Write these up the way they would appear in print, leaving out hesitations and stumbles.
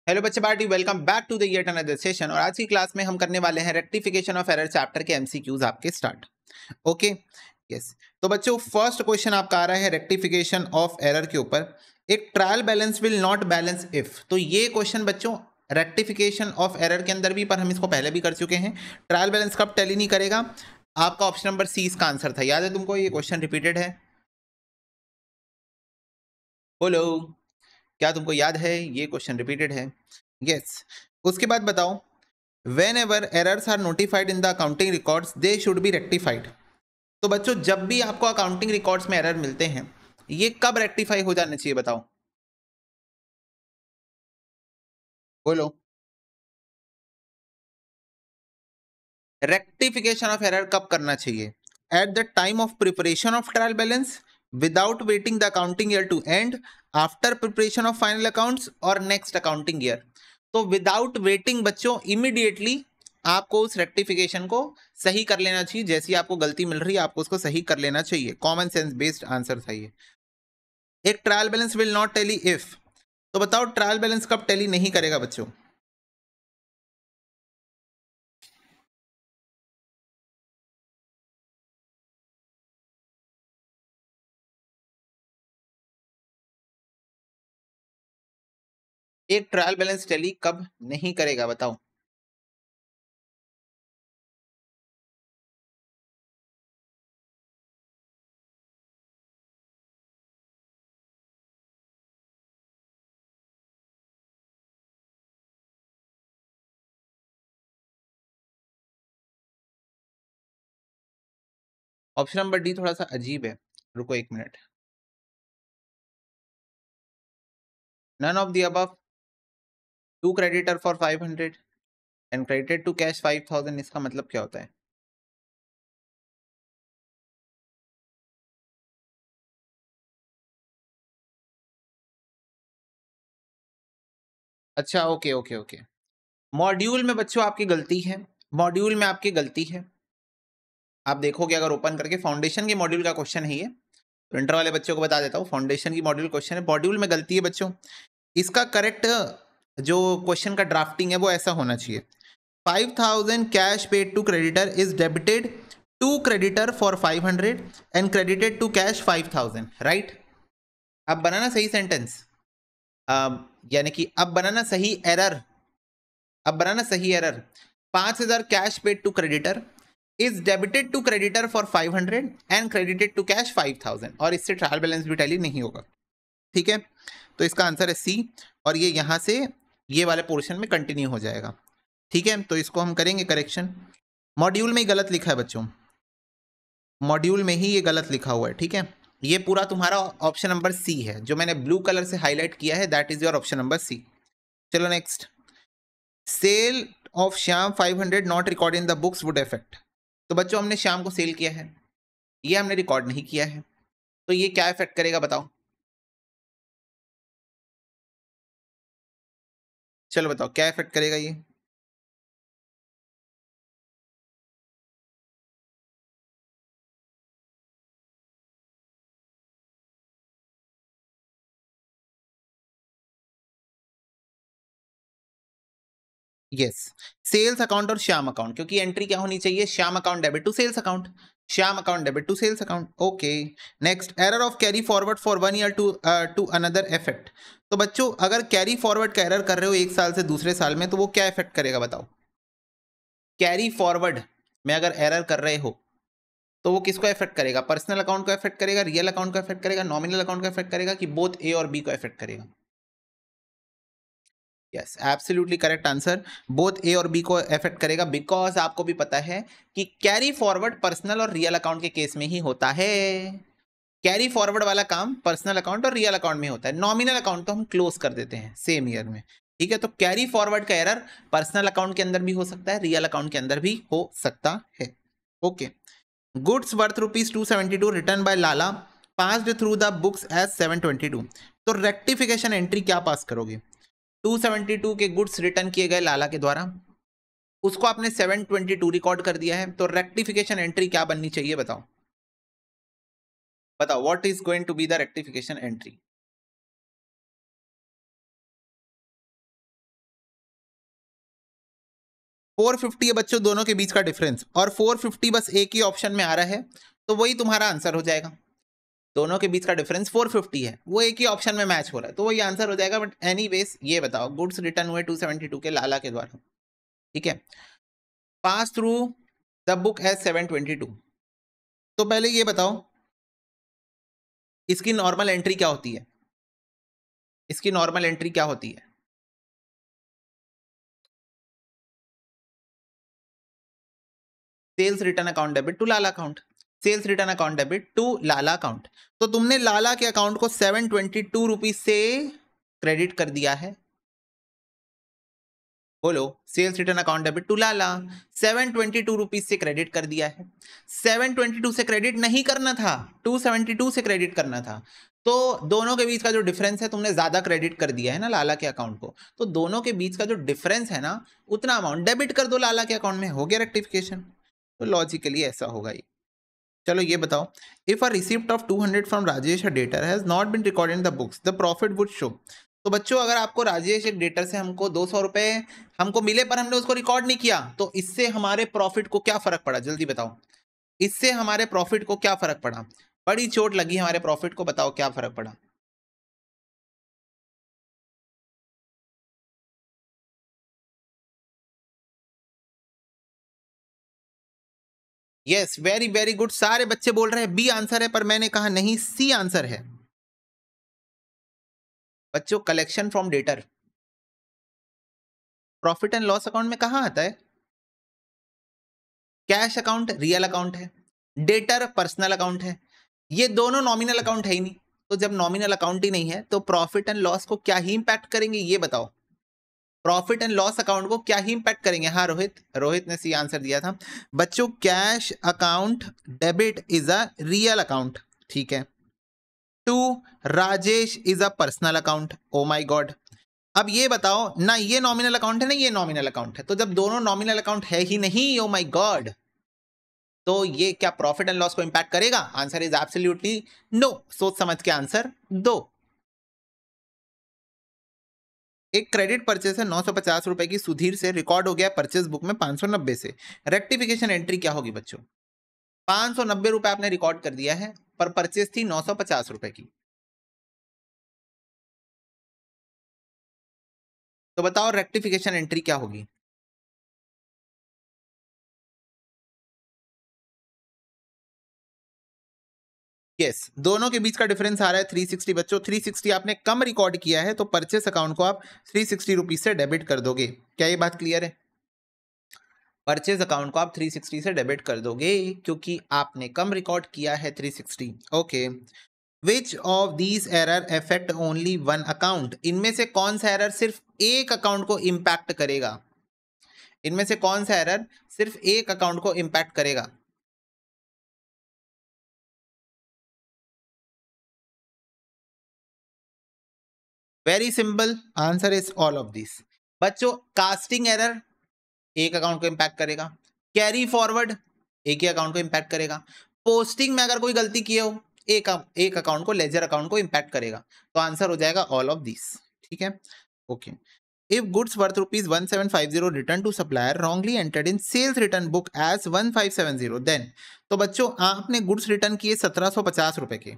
Hello बच्चे party, welcome back to the yet another session. और आज की क्लास में हम करने वाले हैं रेक्टिफिकेशन ऑफ एरर चैप्टर के एमसीक्यूज आपके स्टार्ट। Okay, yes. तो बच्चों फर्स्ट क्वेश्चन आपका आ रहा है रेक्टिफिकेशन ऑफ एरर के ऊपर। एक trial balance will not balance if. तो ये क्वेश्चन बच्चों रेक्टिफिकेशन ऑफ एरर के अंदर भी, पर हम इसको पहले भी कर चुके हैं। ट्रायल बैलेंस कब टैली नहीं करेगा? आपका ऑप्शन नंबर सी इसका आंसर था। याद है तुमको? ये क्वेश्चन रिपीटेड है। बोलो, क्या तुमको याद है? ये क्वेश्चन रिपीटेड है। यस। उसके बाद बताओ, Whenever errors are notified in the accounting records, they should be rectified। तो बच्चों जब भी आपको अकाउंटिंग रिकॉर्ड्स में एरर मिलते हैं, ये कब रेक्टिफाई हो जाना चाहिए बताओ? बोलो। रेक्टिफिकेशन ऑफ एरर कब करना चाहिए? At the time of preparation of trial balance, without waiting the accounting year to end, after preparation of final accounts और नेक्स्ट अकाउंटिंग ईयर। तो विदाउट वेटिंग बच्चों इमीडिएटली आपको उस रेक्टिफिकेशन को सही कर लेना चाहिए। जैसी आपको गलती मिल रही है आपको उसको सही कर लेना चाहिए। कॉमन सेंस बेस्ड आंसर था ये। एक trial balance will not tally if. तो बताओ ट्रायल बैलेंस कब टेली नहीं करेगा बच्चों? एक ट्रायल बैलेंस टेली कब नहीं करेगा बताओ? ऑप्शन नंबर डी थोड़ा सा अजीब है, रुको एक minute. None of the above, to creditor for 500 and credited to cash 5000। इसका मतलब क्या होता है? अच्छा, ओके ओके ओके। मॉड्यूल में बच्चों आपकी गलती है। मॉड्यूल में आपकी गलती है। आप देखोगे अगर ओपन करके, फाउंडेशन के मॉड्यूल का क्वेश्चन है ये। तो इंटर वाले बच्चों को बता देता हूँ, फाउंडेशन की मॉड्यूल क्वेश्चन है। मॉड्यूल में गलती है बच्चों। इसका करेक्ट जो क्वेश्चन का ड्राफ्टिंग है वो ऐसा होना चाहिए। 5000 cash paid to creditor is debited to creditor for 500 and credited to cash 5000, right? अब बनाना सही सेंटेंस, यानी कि अब बनाना सही एरर। अब बनाना सही error. 5000 cash paid to creditor is debited to creditor for 500 and credited to cash 5000, और इससे ट्रायल बैलेंस भी टैली नहीं होगा। ठीक है, तो इसका आंसर है सी। और ये यहां से ये वाले पोर्शन में कंटिन्यू हो जाएगा। ठीक है, तो इसको हम करेंगे करेक्शन। मॉड्यूल में ही गलत लिखा है बच्चों, मॉड्यूल में ही ये गलत लिखा हुआ है। ठीक है, ये पूरा तुम्हारा ऑप्शन नंबर सी है, जो मैंने ब्लू कलर से हाईलाइट किया है, that is your option number C. चलो next. Sale of Shyam 500 not record in the books would effect. तो बच्चों हमने श्याम को सेल किया है, ये हमने रिकॉर्ड नहीं किया है, तो ये क्या इफेक्ट करेगा बताओ? चलो बताओ क्या इफेक्ट करेगा ये? यस, सेल्स अकाउंट और श्याम अकाउंट, क्योंकि एंट्री क्या होनी चाहिए? Shyam account debit to sales account, Shyam account debit to sales account. Okay, next. Error of carry forward for 1 year to another effect. तो बच्चों अगर कैरी फॉरवर्ड का एरर कर रहे हो एक साल से दूसरे साल में, तो वो क्या इफेक्ट करेगा बताओ? कैरी फॉरवर्ड में अगर एरर कर रहे हो तो वो किसको इफेक्ट करेगा? पर्सनल अकाउंट को इफेक्ट करेगा, रियल अकाउंट को इफेक्ट करेगा, नॉमिनल अकाउंट को इफेक्ट करेगा, कि बोथ ए और बी को इफेक्ट करेगा? Yes, absolutely correct answer. Both A और बी को इफेक्ट करेगा, बिकॉज आपको भी पता है कि कैरी फॉरवर्ड पर्सनल और रियल अकाउंट के केस में ही होता है। कैरी फॉरवर्ड वाला काम पर्सनल अकाउंट और रियल अकाउंट में होता है। नॉमिनल अकाउंट तो हम क्लोज कर देते हैं सेम ईयर में। ठीक है, तो कैरी फॉरवर्ड का एरर पर्सनल अकाउंट के अंदर भी हो सकता है, रियल अकाउंट के अंदर भी हो सकता है। Okay. Goods worth ₹272 return by Lala passed through the books as 722। तो रेक्टिफिकेशन एंट्री क्या पास करोगे? 272 के गुड्स रिटर्न किए गए लाला के द्वारा, उसको आपने 722 रिकॉर्ड कर दिया है, तो रेक्टिफिकेशन एंट्री क्या बननी चाहिए बताओ? बताओ what is going to be the rectification entry? 450 है बच्चों दोनों के बीच का डिफरेंस, और 450 बस एक ही ऑप्शन में आ रहा है, तो वही तुम्हारा आंसर हो जाएगा। दोनों के बीच का डिफरेंस 450 है, वो एक ही ऑप्शन में मैच हो रहा है, तो वही आंसर हो जाएगा। बट एनीवेज ये बताओ, गुड्स रिटर्न हुए 272 के लाला के द्वारा, ठीक है, pass through the book as 722। तो पहले ये बताओ इसकी नॉर्मल एंट्री क्या होती है, इसकी नॉर्मल एंट्री क्या होती है? Sales return account debit to Lala account, sales return account debit to Lala account. तो तुमने लाला के अकाउंट को 722 रुपीज से क्रेडिट कर दिया है, बोलो, sales return account debit to Lala 722 rupees से क्रेडिट कर दिया है। 722 से क्रेडिट नहीं करना था, 272 से क्रेडिट करना था, तो दोनों के बीच का जो डिफरेंस है तुमने ज्यादा क्रेडिट कर दिया है ना लाला के अकाउंट को, तो दोनों के बीच का जो डिफरेंस है ना उतना अमाउंट डेबिट कर दो लाला के अकाउंट में, हो गया रेक्टिफिकेशन। तो लॉजिकली ऐसा होगा ये। चलो ये बताओ, if a receipt of 200 from Rajesh a debtor has not been recorded in the books the profit would show. तो बच्चों अगर आपको राजेश एक डेटर से हमको 200 रुपए हमको मिले पर हमने उसको रिकॉर्ड नहीं किया, तो इससे हमारे प्रॉफिट को क्या फर्क पड़ा, जल्दी बताओ, इससे हमारे प्रॉफिट को क्या फर्क पड़ा? बड़ी चोट लगी हमारे प्रॉफिट को, बताओ क्या फर्क पड़ा? यस, वेरी वेरी गुड, सारे बच्चे बोल रहे हैं बी आंसर है, पर मैंने कहा नहीं, सी आंसर है बच्चों। Collection from debtor profit and loss account में कहां आता है? कैश अकाउंट रियल अकाउंट है, डेटर पर्सनल अकाउंट है, ये दोनों नॉमिनल अकाउंट है ही नहीं। तो जब नॉमिनल अकाउंट ही नहीं है तो प्रॉफिट एंड लॉस को क्या ही इंपैक्ट करेंगे, ये बताओ, प्रॉफिट एंड लॉस अकाउंट को क्या ही इंपैक्ट करेंगे? हाँ रोहित, रोहित ने सी आंसर दिया था बच्चों। Cash account debit is a real account, ठीक है, to Rajesh is a personal account. Oh my God, अब ये बताओ ना, ये नॉमिनल अकाउंट है ना ये नॉमिनल अकाउंट है, तो जब दोनों नॉमिनल अकाउंट है ही नहीं, ओ माय गॉड, तो ये क्या प्रॉफिट एंड लॉस को इंपैक्ट करेगा? Answer is absolutely no. सोच समझ के आंसर दो। एक क्रेडिट परचेस है 950 रुपए की सुधीर से, रिकॉर्ड हो गया परचेस बुक में 590 से, रेक्टिफिकेशन एंट्री क्या होगी बच्चों? 590 रुपए आपने रिकॉर्ड कर दिया है, पर परचेस थी 950 रुपए की, तो बताओ रेक्टिफिकेशन एंट्री क्या होगी? यस, दोनों के बीच का डिफरेंस आ रहा है 360 बच्चों। 360 आपने कम रिकॉर्ड किया है, तो परचेस अकाउंट को आप 360 रुपीज से डेबिट कर दोगे। क्या ये बात क्लियर है? परचेज अकाउंट को आप 360 से डेबिट कर दोगे क्योंकि आपने कम रिकॉर्ड किया है 360। Okay, which of these error affect only one account? इनमें से कौन सा एरर सिर्फ एक अकाउंट को इंपैक्ट करेगा? इनमें से कौन सा एरर सिर्फ एक अकाउंट को इंपैक्ट करेगा? Very simple, answer is all of this बच्चों। कास्टिंग एरर एक अकाउंट को इंपैक्ट करेगा, कैरी फॉरवर्ड एक ही अकाउंट को इंपैक्ट करेगा, पोस्टिंग में अगर कोई गलती किए हो एक एक अकाउंट को, लेजर अकाउंट को इंपैक्ट करेगा, तो आंसर हो जाएगा ऑल ऑफ दिस, ठीक है। Okay, if goods worth rupees 1750 return to supplier wrongly entered in sales return book as 1570 then. तो बच्चों आपने गुड्स रिटर्न किए 1750 के,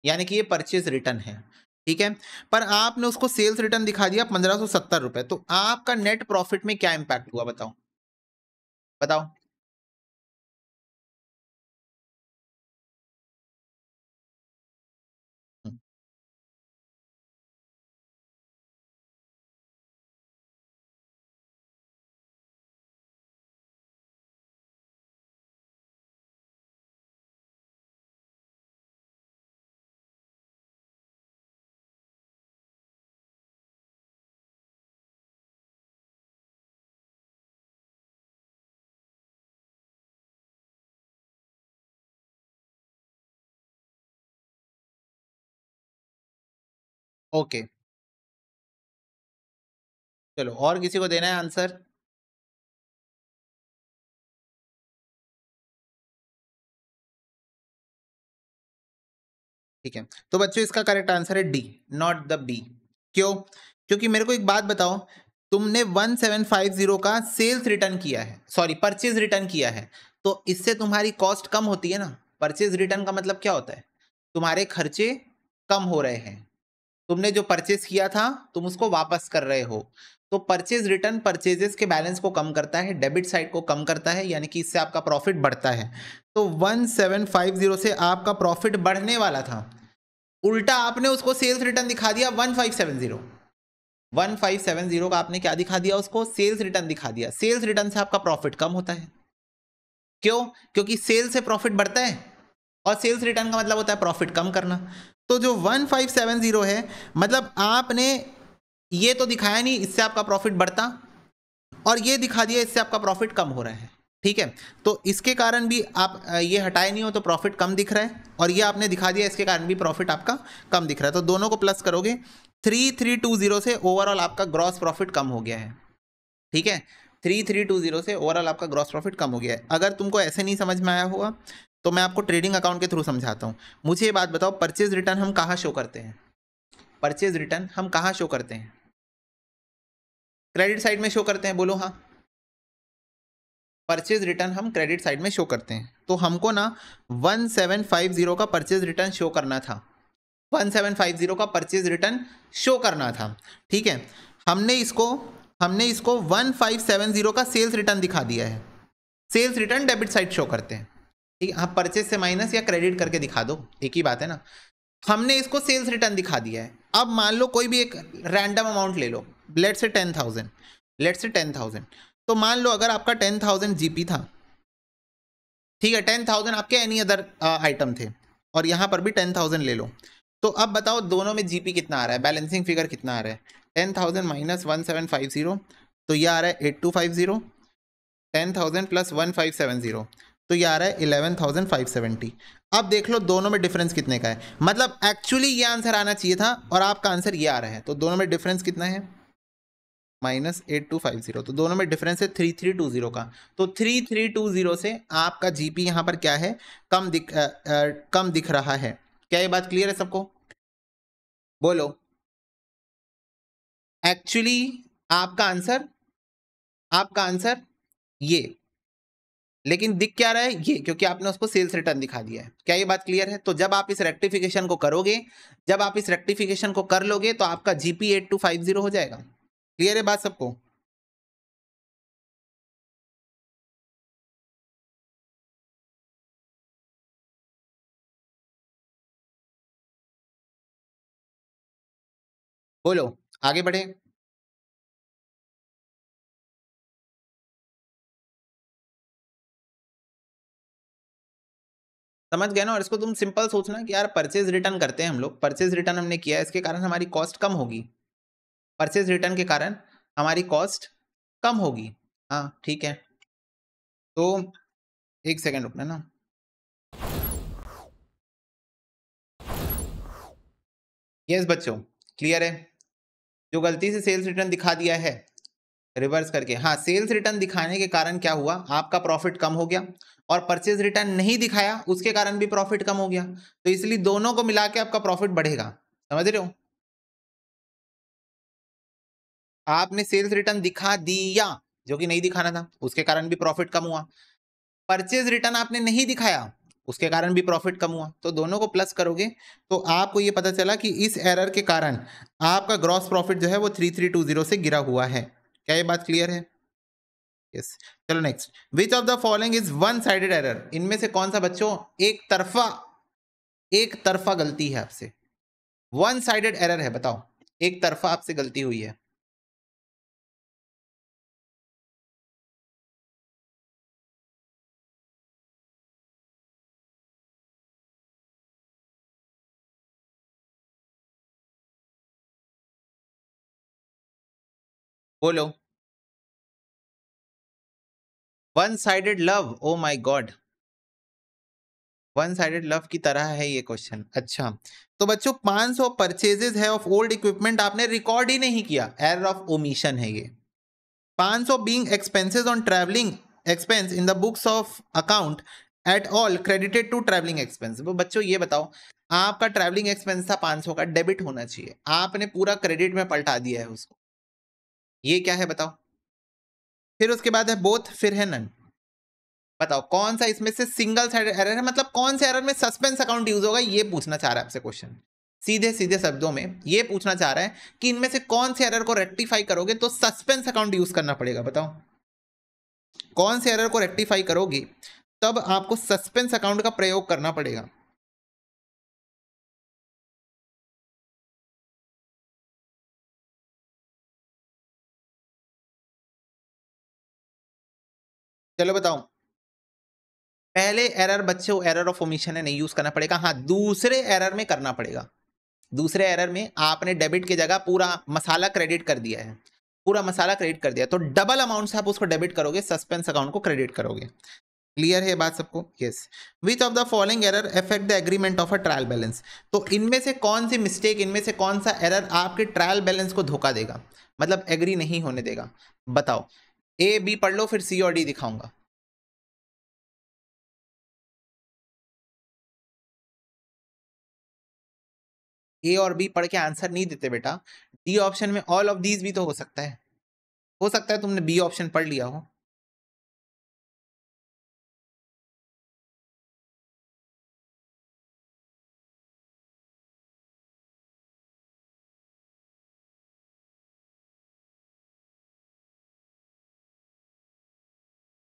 यानी कि ये परचेज रिटर्न है, ठीक है, पर आपने उसको सेल्स रिटर्न दिखा दिया 1570 तो आपका नेट प्रॉफिट में क्या इंपैक्ट हुआ बताओ, बताओ। ओके, चलो और किसी को देना है आंसर? ठीक है, तो बच्चों इसका करेक्ट आंसर है डी, नॉट द बी। क्यों? क्योंकि मेरे को एक बात बताओ, तुमने 1750 का सेल्स रिटर्न किया है, सॉरी परचेज रिटर्न किया है, तो इससे तुम्हारी कॉस्ट कम होती है ना। परचेज रिटर्न का मतलब क्या होता है? तुम्हारे खर्चे कम हो रहे हैं, तुमने जो परचेज किया था तुम उसको वापस कर रहे हो। तो परचेज रिटर्न परचेजेस के बैलेंस को कम करता है, डेबिट साइड को कम करता है, यानी कि इससे आपका प्रॉफिट बढ़ता है। तो 1750 से आपका प्रॉफिट बढ़ने वाला था, उल्टा आपने उसको सेल्स रिटर्न दिखा दिया 1570। 1570 का आपने क्या दिखा दिया? उसको सेल्स रिटर्न दिखा दिया। सेल्स रिटर्न से आपका प्रॉफिट कम होता है। क्यों? क्योंकि सेल से प्रॉफिट बढ़ता है और सेल्स रिटर्न का मतलब होता है प्रॉफिट कम करना। तो जो 1570 है, मतलब आपने ये तो दिखाया नहीं इससे आपका प्रॉफिट बढ़ता, और ये दिखा दिया इससे आपका प्रॉफिट कम हो रहा है। ठीक है, तो इसके कारण भी आप ये हटाए नहीं हो तो प्रॉफिट कम दिख रहा है, और ये आपने दिखा दिया इसके कारण भी प्रॉफिट आपका कम दिख रहा है। तो दोनों को प्लस करोगे 3320 से ओवरऑल आपका ग्रॉस प्रॉफिट कम हो गया है। ठीक है, 3320 से ओवरऑल आपका ग्रॉस प्रॉफिट कम हो गया है। अगर तुमको ऐसे नहीं समझ में आया होगा तो मैं आपको ट्रेडिंग अकाउंट के थ्रू समझाता हूँ। मुझे ये बात बताओ, परचेज रिटर्न हम कहाँ शो करते हैं? परचेज रिटर्न हम कहाँ शो करते हैं? क्रेडिट साइड में शो करते हैं, बोलो हाँ। परचेज रिटर्न हम क्रेडिट साइड में शो करते हैं। तो हमको ना 1750 का परचेज रिटर्न शो करना था, 1750 का परचेज रिटर्न शो करना था। ठीक है, हमने इसको 1570 का सेल्स रिटर्न दिखा दिया है। Sales return debit side show करते हैं। ठीक है, हाँ, परचेज से माइनस या क्रेडिट करके दिखा दो, एक ही बात है ना। हमने इसको सेल्स रिटर्न दिखा दिया है। अब मान लो कोई भी एक रैंडम अमाउंट ले लो, लेट से 10,000, लेट से 10,000। तो मान लो अगर आपका 10,000 जीपी था, ठीक है, 10,000 आपके एनी अदर आइटम थे, और यहाँ पर भी 10,000 ले लो। तो अब बताओ दोनों में जीपी कितना आ रहा है, बैलेंसिंग फिगर कितना आ रहा है? 10,000 माइनस 1750, तो ये आ रहा है 8250। 10,000 प्लस 1570, तो ये आ रहा है 11,570। अब देख लो दोनों में डिफरेंस कितने का है। मतलब एक्चुअली ये आंसर आना चाहिए था और आपका आंसर ये आ रहा है, तो दोनों में डिफरेंस कितना है? -8250। तो दोनों में डिफरेंस है 3320 का। तो 3320 से आपका जीपी यहाँ पर क्या है? कम दिख रहा है। क्या ये बात क्लियर है सबको? बोलो। एक्चुअली आपका आंसर ये, लेकिन दिख क्या रहा है ये? क्योंकि आपने उसको सेल्स रिटर्न दिखा दिया है। क्या ये बात क्लियर है? तो जब आप इस रेक्टिफिकेशन को करोगे, जब आप इस रेक्टिफिकेशन को कर लोगे तो आपका जीपी 8250 हो जाएगा। क्लियर है बात सबको? बोलो, आगे बढ़े। समझ गए ना? और इसको तुम सिंपल सोचना कि यार परचेज रिटर्न करते हैं हम लोग, परचेज रिटर्न हमने किया है, इसके कारण हमारी कॉस्ट कम होगी। परचेज रिटर्न के कारण हमारी कॉस्ट कम होगी। हाँ ठीक है, तो एक सेकेंड रुकना ना। यस बच्चों, क्लियर है? जो गलती से सेल्स रिटर्न दिखा दिया है रिवर्स करके, हाँ, सेल्स रिटर्न दिखाने के कारण क्या हुआ? आपका प्रॉफिट कम हो गया, और परचेज रिटर्न नहीं दिखाया उसके कारण भी प्रॉफिट कम हो गया। तो इसलिए दोनों को मिला के आपका प्रॉफिट बढ़ेगा। समझ रहे हो? आपने सेल्स रिटर्न दिखा दिया जो कि नहीं दिखाना था, उसके कारण भी प्रॉफिट कम हुआ। परचेज रिटर्न आपने नहीं दिखाया, उसके कारण भी प्रॉफिट कम हुआ। तो दोनों को प्लस करोगे तो आपको ये पता चला कि इस एरर के कारण आपका ग्रॉस प्रॉफिट जो है वो 3320 से गिरा हुआ है। क्या ये बात क्लियर है? यस। चलो next, which of the following is one sided error? इनमें से कौन सा बच्चों एक तरफा गलती है आपसे? वन साइडेड एरर है, बताओ, एक तरफा आपसे गलती हुई है। बोलो। One sided love, O my God, one sided love की तरह है ये क्वेश्चन। अच्छा, तो बच्चों 500 परचेजेस है ऑफ ओल्ड इक्विपमेंट, आपने रिकॉर्ड ही नहीं किया, एरर ऑफ ओमिशन है ये। 500 being expenses on travelling expense in the books of account at all credited to travelling expense. वो बच्चों ये बताओ, आपका ट्रैवलिंग एक्सपेंस था 500 का, डेबिट होना चाहिए, आपने पूरा क्रेडिट में पलटा दिया है उसको। ये क्या है बताओ? फिर उसके बाद है बोथ, फिर है नन। बताओ कौन सा इसमें से सिंगल साइडेड एरर है, मतलब कौन से एरर में सस्पेंस अकाउंट यूज होगा, ये पूछना चाह रहा है आपसे क्वेश्चन। सीधे सीधे शब्दों में ये पूछना चाह रहा है कि इनमें से कौन से एरर को रेक्टिफाई करोगे तो सस्पेंस अकाउंट यूज करना पड़ेगा। बताओ कौन से एरर को रेक्टिफाई करोगे तब आपको सस्पेंस अकाउंट का प्रयोग करना पड़ेगा। चलो बताओ। पहले एरर बच्चों एरर ऑफ ओमिशन है, नहीं यूज करना पड़ेगा। हाँ, दूसरे एरर में करना पड़ेगा। दूसरे एरर में आपने डेबिट की जगह पूरा मसाला क्रेडिट कर दिया है, पूरा मसाला क्रेडिट कर दिया, तो डबल अमाउंट से आप उसको डेबिट करोगे, सस्पेंस अकाउंट को क्रेडिट करोगे। क्लियर है बात सबको? Yes. Which of the following error affect the agreement of a trial balance? तो इनमें से कौन सी मिस्टेक, इनमें से कौन सा एरर आपके ट्रायल बैलेंस को धोखा देगा, मतलब एग्री नहीं होने देगा? बताओ। ए बी पढ़ लो, फिर सी और डी दिखाऊंगा। ए और बी पढ़ के आंसर नहीं देते बेटा। डी ऑप्शन में ऑल ऑफ दीज भी तो हो सकता है। हो सकता है तुमने बी ऑप्शन पढ़ लिया हो।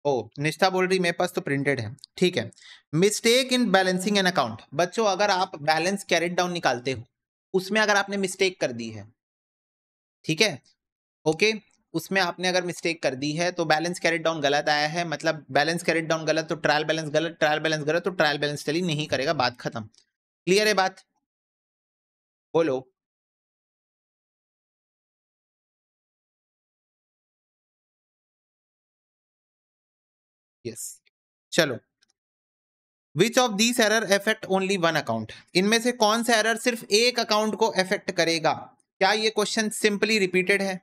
ओ, निष्ठा बोल रही मेरे पास तो प्रिंटेड है। ठीक है। Mistake in balancing an account. बच्चों अगर आप बैलेंस कैरेट डाउन निकालते हो, उसमें अगर आपने मिस्टेक कर दी है, ठीक है, ओके, उसमें आपने अगर मिस्टेक कर दी है तो बैलेंस कैरेट डाउन गलत आया है, मतलब बैलेंस कैरेट डाउन गलत तो ट्रायल बैलेंस गलत, ट्रायल बैलेंस गलत तो ट्रायल बैलेंस टैली नहीं करेगा, बात खत्म। क्लियर है बात? बोलो। यस। चलो। Which of these error effect only one account? इनमें से कौन सा एरर सिर्फ एक अकाउंट को इफेक्ट करेगा? क्या ये क्वेश्चन सिंपली रिपीटेड है?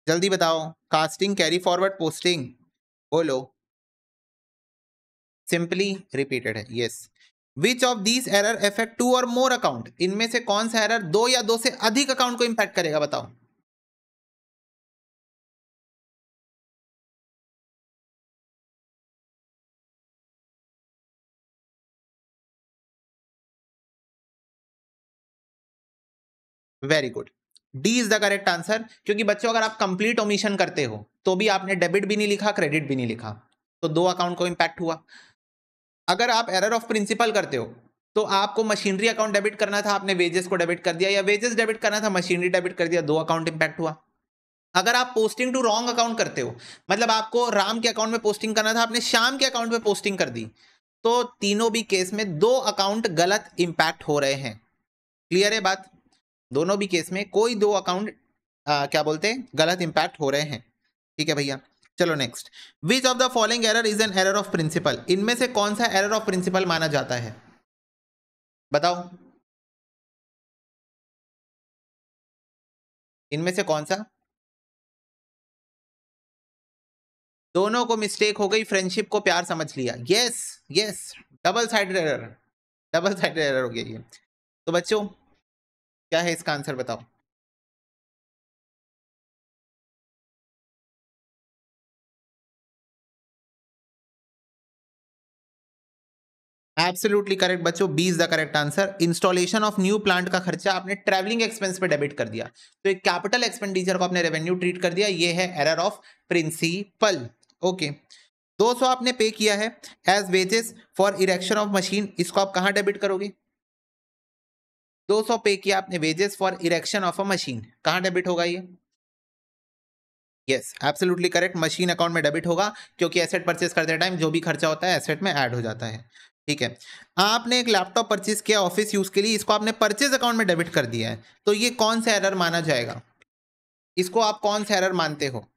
जल्दी बताओ। Casting, carry forward, posting? बोलो। सिंपली रिपीटेड है। Yes. Which of these error effect two और मोर अकाउंट? इनमें से कौन सा एरर दो या दो से अधिक अकाउंट को इंपैक्ट करेगा? बताओ। Very good. D is the correct answer, क्योंकि बच्चों अगर आप कंप्लीट ओमिशन करते हो तो भी आपने डेबिट भी नहीं लिखा, क्रेडिट भी नहीं लिखा, तो दो अकाउंट को इंपैक्ट हुआ। अगर आप एरर ऑफ प्रिंसिपल करते हो तो आपको मशीनरी अकाउंट डेबिट करना था, आपने वेजेस को डेबिट कर दिया, या वेजेस डेबिट करना था, मशीनरी डेबिट कर दिया, दो अकाउंट इंपैक्ट हुआ। अगर आप पोस्टिंग टू रॉन्ग अकाउंट करते हो, मतलब आपको राम के अकाउंट में पोस्टिंग करना था, आपने श्याम के अकाउंट में पोस्टिंग कर दी, तो तीनों भी केस में दो अकाउंट गलत इंपैक्ट हो रहे हैं। क्लियर है बात? दोनों भी केस में कोई दो अकाउंट क्या बोलते हैं, गलत इंपैक्ट हो रहे हैं। ठीक है भैया। चलो next. Which of the following error is an error of principle? इनमें से कौन सा एरर ऑफ प्रिंसिपल माना जाता है? बताओ। इनमें से कौन सा? दोनों को मिस्टेक हो गई, फ्रेंडशिप को प्यार समझ लिया। Yes. Yes. Double sided error. Double sided error हो गया ये। तो बच्चों क्या है इसका आंसर? बताओ। एब्सोल्युटली करेक्ट बच्चों, B is the correct answer. Installation of new plant का खर्चा आपने ट्रैवलिंग एक्सपेंस पे डेबिट कर दिया, तो एक कैपिटल एक्सपेंडिचर को आपने रेवेन्यू ट्रीट कर दिया, ये है एरर ऑफ प्रिंसिपल। ओके। 200 आपने पे किया है as wages for erection of machine, इसको आप कहां डेबिट करोगे? 200 पे किया आपने wages for erection of a machine, कहां डेबिट होगा ये? Yes, absolutely correct, machine account में डेबिट होगा, क्योंकि एसेट परचेज करते टाइम जो भी खर्चा होता है एसेट में ऐड हो जाता है। ठीक है। आपने एक लैपटॉप परचेज किया ऑफिस यूज के लिए, इसको आपने परचेज अकाउंट में डेबिट कर दिया है, तो ये कौन सा एरर माना जाएगा? इसको आप कौन सा एरर मानते हो?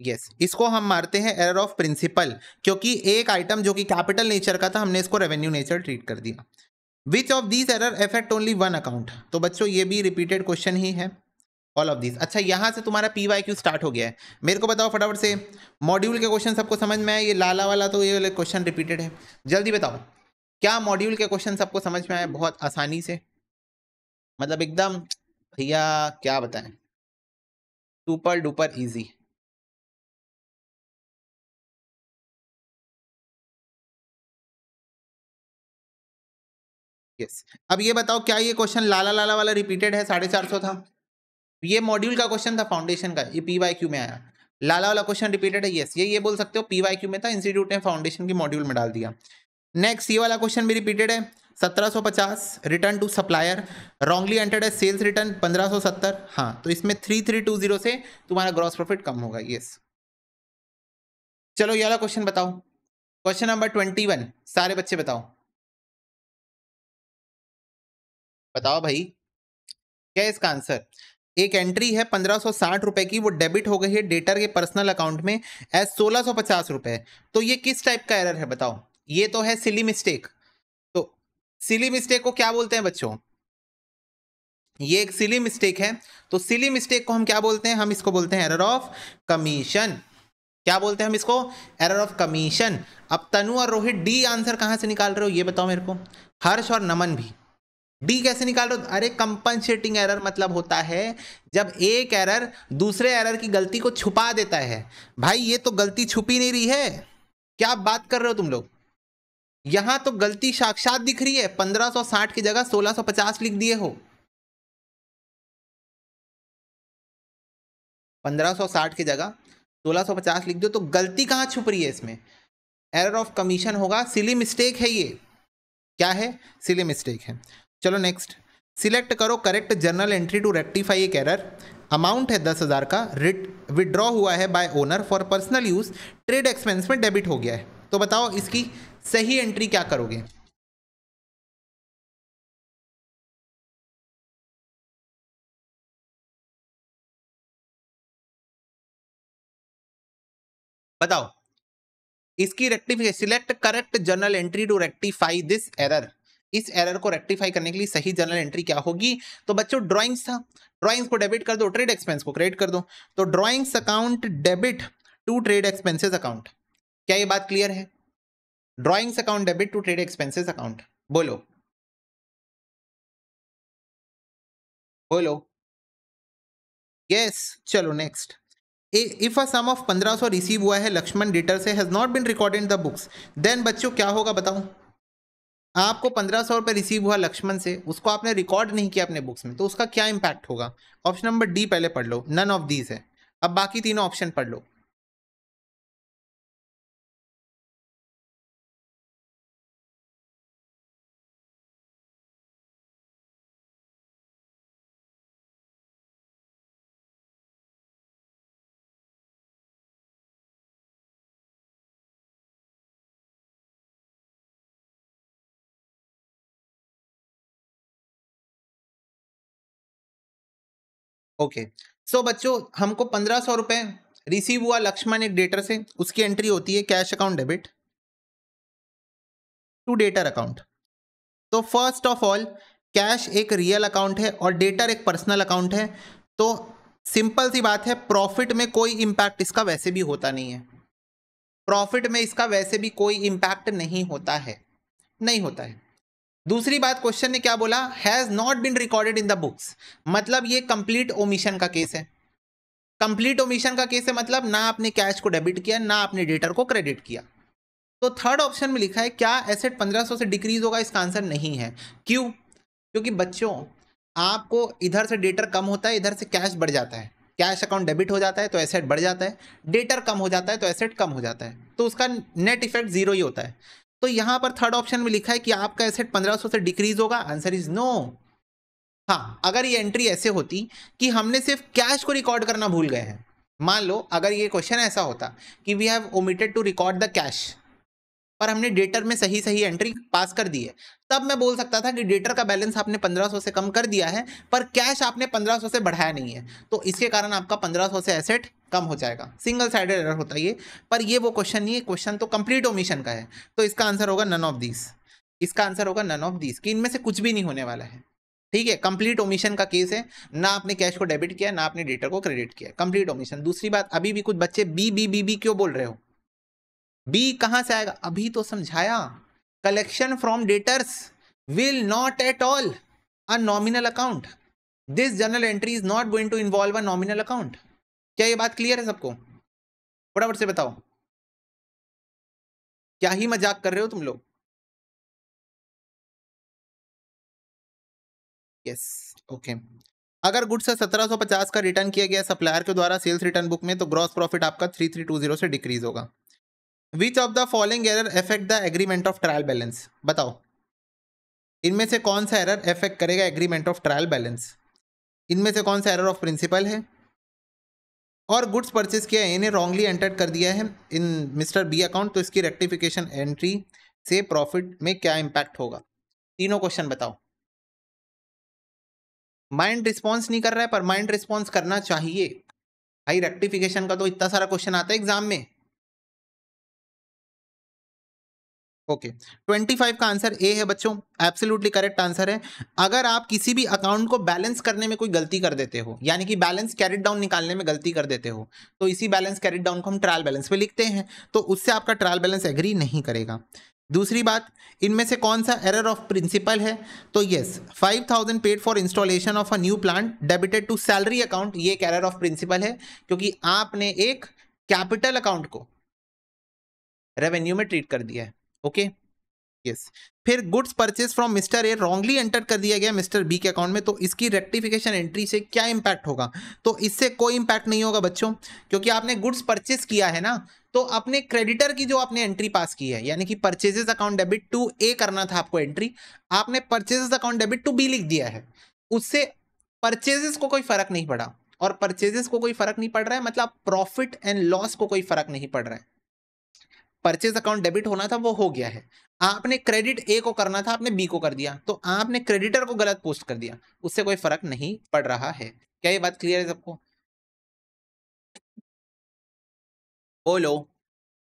यस, इसको हम मारते हैं एरर ऑफ प्रिंसिपल, क्योंकि एक आइटम जो कि कैपिटल नेचर का था, हमने इसको रेवेन्यू नेचर ट्रीट कर दिया। विच of these error effect only one account? तो बच्चों ये भी रिपीटेड क्वेश्चन ही है। All of this. अच्छा, यहां से तुम्हारा PYQ स्टार्ट हो गया है। मेरे को बताओ फटाफट से, मॉड्यूल के क्वेश्चन सबको समझ में आए? ये लाला वाला तो ये वाले क्वेश्चन रिपीटेड है, जल्दी बताओ क्या मॉड्यूल के क्वेश्चन सबको समझ में आए? बहुत आसानी से, मतलब एकदम भैया क्या बताएं, सुपर डुपर इजी। यस, अब ये बताओ क्या ये क्वेश्चन लाला लाला वाला रिपीटेड है? 450 था, ये मॉड्यूल का क्वेश्चन था फाउंडेशन का, ये PYQ में आया। लाला वाला क्वेश्चन रिपीटेड है? यस, ये बोल सकते हो PYQ में था, इंस्टीट्यूट ने फाउंडेशन की मॉड्यूल में डाल दिया। नेक्स्ट, ये वाला क्वेश्चन भी रिपीटेड है, 1750 return to supplier wrongly entered as sales return 1570। हाँ, तो इसमें 3320 से तुम्हारा ग्रॉस प्रॉफिट कम होगा। यस, चलो ये वाला क्वेश्चन बताओ, क्वेश्चन नंबर 21, सारे बच्चे बताओ, बताओ भाई क्या है इसका आंसर? एक एंट्री है 1560 रुपए की, वो डेबिट हो गई है डेटर के पर्सनल अकाउंट में एज 1650 रुपए। तो ये किस टाइप का एरर है बताओ? ये तो है सिली मिस्टेक। तो सिली मिस्टेक को क्या बोलते हैं बच्चों? ये एक सिली मिस्टेक है। तो सिली मिस्टेक को हम क्या बोलते हैं? हम इसको बोलते हैं एरर ऑफ कमीशन। क्या बोलते हैं हम इसको? Error of commission. अब तनु और रोहित डी आंसर कहां से निकाल रहे हो ये बताओ मेरे को। हर्ष और नमन भी डी कैसे निकाल रहे हो? अरे कंपनसेटिंग एरर मतलब होता है जब एक एरर दूसरे एरर की गलती को छुपा देता है। भाई ये तो गलती छुपी नहीं रही है, क्या बात कर रहे हो तुम लोग? यहां तो गलती साक्षात दिख रही है, 1560 की जगह 1650 लिख दिए हो। 1560 की जगह 1650 लिख दो, तो गलती कहां छुप रही है इसमें? एरर ऑफ कमीशन होगा, सिली मिस्टेक है ये। क्या है? सिली मिस्टेक है। चलो नेक्स्ट, सिलेक्ट करो correct journal entry to rectify एक एरर। अमाउंट है 10,000 का, विड्रॉ हुआ है by owner for personal use, trade expense में डेबिट हो गया है। तो बताओ इसकी सही एंट्री क्या करोगे? बताओ इसकी rectification, select correct journal entry to rectify this error. इस एरर को रेक्टिफाई करने के लिए सही जर्नल एंट्री क्या होगी? तो बच्चों ड्राइंग्स था, ड्राइंग्स को डेबिट कर दो, ट्रेड एक्सपेंस को क्रेडिट कर दो। तो drawings account debit to trade expenses account. क्या ये बात क्लियर है? Drawings account debit to trade expenses account. बोलो बोलो। यस, चलो next, if a sum of 1500 receive हुआ है लक्ष्मण डेटर से, has not been recorded in the books, then बच्चों क्या होगा बताओ? आपको 1500 रुपए रिसीव हुआ लक्ष्मण से, उसको आपने रिकॉर्ड नहीं किया अपने बुक्स में, तो उसका क्या इंपैक्ट होगा? ऑप्शन नंबर डी पहले पढ़ लो, नन ऑफ दीज है। अब बाकी तीनों ऑप्शन पढ़ लो। ओके, सो बच्चों हमको 1500 रुपए रिसीव हुआ लक्ष्मण एक डेटर से, उसकी एंट्री होती है cash account debit to debtor account. तो फर्स्ट ऑफ ऑल कैश एक रियल अकाउंट है और डेटर एक पर्सनल अकाउंट है, तो सिंपल सी बात है, प्रॉफिट में कोई इंपैक्ट इसका वैसे भी होता नहीं है। प्रॉफिट में इसका वैसे भी कोई इंपैक्ट नहीं होता है, नहीं होता है। दूसरी बात, क्वेश्चन ने क्या बोला? Has not been recorded in the books, मतलब ये कंप्लीट ओमिशन का केस है। कंप्लीट ओमिशन का केस है मतलब ना आपने कैश को डेबिट किया, ना आपने डेटर को क्रेडिट किया। तो थर्ड ऑप्शन में लिखा है क्या एसेट 1500 से डिक्रीज होगा, इसका आंसर नहीं है। क्यों? क्योंकि बच्चों आपको इधर से डेटर कम होता है, इधर से कैश बढ़ जाता है। कैश अकाउंट डेबिट हो जाता है तो एसेट बढ़ जाता है, डेटर कम हो जाता है तो एसेट कम हो जाता है, तो उसका नेट इफेक्ट जीरो ही होता है। तो यहां पर थर्ड ऑप्शन में लिखा है कि आपका एसेट 1500 से डिक्रीज होगा, आंसर इज नो। हाँ, अगर ये एंट्री ऐसे होती कि हमने सिर्फ कैश को रिकॉर्ड करना भूल गए हैं, मान लो अगर ये क्वेश्चन ऐसा होता कि we have omitted to record the cash, पर हमने डेटर में सही सही एंट्री पास कर दी है, तब मैं बोल सकता था कि डेटर का बैलेंस आपने 1500 से कम कर दिया है, पर कैश आपने 1500 से बढ़ाया नहीं है, तो इसके कारण आपका 1500 से एसेट कम हो जाएगा। सिंगल साइडेड एरर होता है ये, पर ये वो क्वेश्चन नहीं है, क्वेश्चन तो कंप्लीट ओमिशन का है। तो इसका आंसर होगा नन ऑफ दीज, इसका आंसर होगा नन ऑफ दीज, कि इनमें से कुछ भी नहीं होने वाला है। ठीक है, कंप्लीट ओमिशन का केस है, ना आपने कैश को डेबिट किया ना आपने डेटर को क्रेडिट किया, कंप्लीट ओमिशन। दूसरी बात, अभी भी कुछ बच्चे बी बी बी बी क्यों बोल रहे हो? बी कहां से आएगा? अभी तो समझाया, collection from debtors will not at all a nominal account, this journal entry is not going to involve a nominal account. क्या ये बात क्लियर है सबको? फटाफट से बताओ, क्या ही मजाक कर रहे हो तुम लोग? Yes, okay. अगर गुड्स 1750 का रिटर्न किया गया सप्लायर के द्वारा सेल्स रिटर्न बुक में, तो ग्रॉस प्रॉफिट आपका 3320 से डिक्रीज होगा। विच of the following error affect the agreement of trial balance? बताओ, इनमें से कौन सा एरर अफेक्ट करेगा एग्रीमेंट ऑफ ट्रायल बैलेंस? इनमें से कौन सा एरर ऑफ प्रिंसिपल है? और गुड्स परचेज किया इन्हें रॉन्गली एंटर कर दिया है इन मिस्टर बी अकाउंट, तो इसकी रेक्टिफिकेशन एंट्री से प्रॉफिट में क्या इंपैक्ट होगा? तीनों क्वेश्चन बताओ। माइंड रिस्पॉन्स नहीं कर रहा है, पर माइंड रिस्पॉन्स करना चाहिए भाई। रेक्टिफिकेशन का तो इतना सारा क्वेश्चन आता है एग्जाम में। ओके, 25 का आंसर ए है बच्चों, एब्सोल्युटली करेक्ट आंसर है। अगर आप किसी भी अकाउंट को बैलेंस करने में कोई गलती कर देते हो, यानी कि बैलेंस कैरिड डाउन निकालने में गलती कर देते हो, तो इसी बैलेंस कैरिड डाउन को हम ट्रायल बैलेंस पे लिखते हैं, तो उससे आपका ट्रायल बैलेंस एग्री नहीं करेगा। दूसरी बात, इनमें से कौन सा एरर ऑफ प्रिंसिपल है? तो yes, 5000 paid for installation of a new plant debited to salary account, ये एक एरर ऑफ प्रिंसिपल है, क्योंकि आपने एक कैपिटल अकाउंट को रेवेन्यू में ट्रीट कर दिया है। Okay, yes. फिर goods purchase from mister A wrongly enter कर दिया गया मिस्टर बी के अकाउंट में, तो इसकी रेक्टिफिकेशन एंट्री से क्या इंपैक्ट होगा? तो इससे कोई इंपैक्ट नहीं होगा बच्चों, क्योंकि आपने गुड्स परचेज किया है ना, तो अपने क्रेडिटर की जो आपने एंट्री पास की है, यानी कि purchases account debit to A करना था आपको एंट्री, आपने purchases account debit to B लिख दिया है, उससे परचेजेस को कोई फर्क नहीं पड़ा। और परचेजेस को कोई फर्क नहीं पड़ रहा है मतलब प्रॉफिट एंड लॉस को कोई फर्क नहीं पड़ रहा है। परचेज अकाउंट डेबिट होना था वो हो गया है, आपने क्रेडिट ए को करना था आपने बी को कर दिया, तो आपने क्रेडिटर को गलत पोस्ट कर दिया, उससे कोई फर्क नहीं पड़ रहा है। क्या ये बात क्लियर है सबको? बोलो,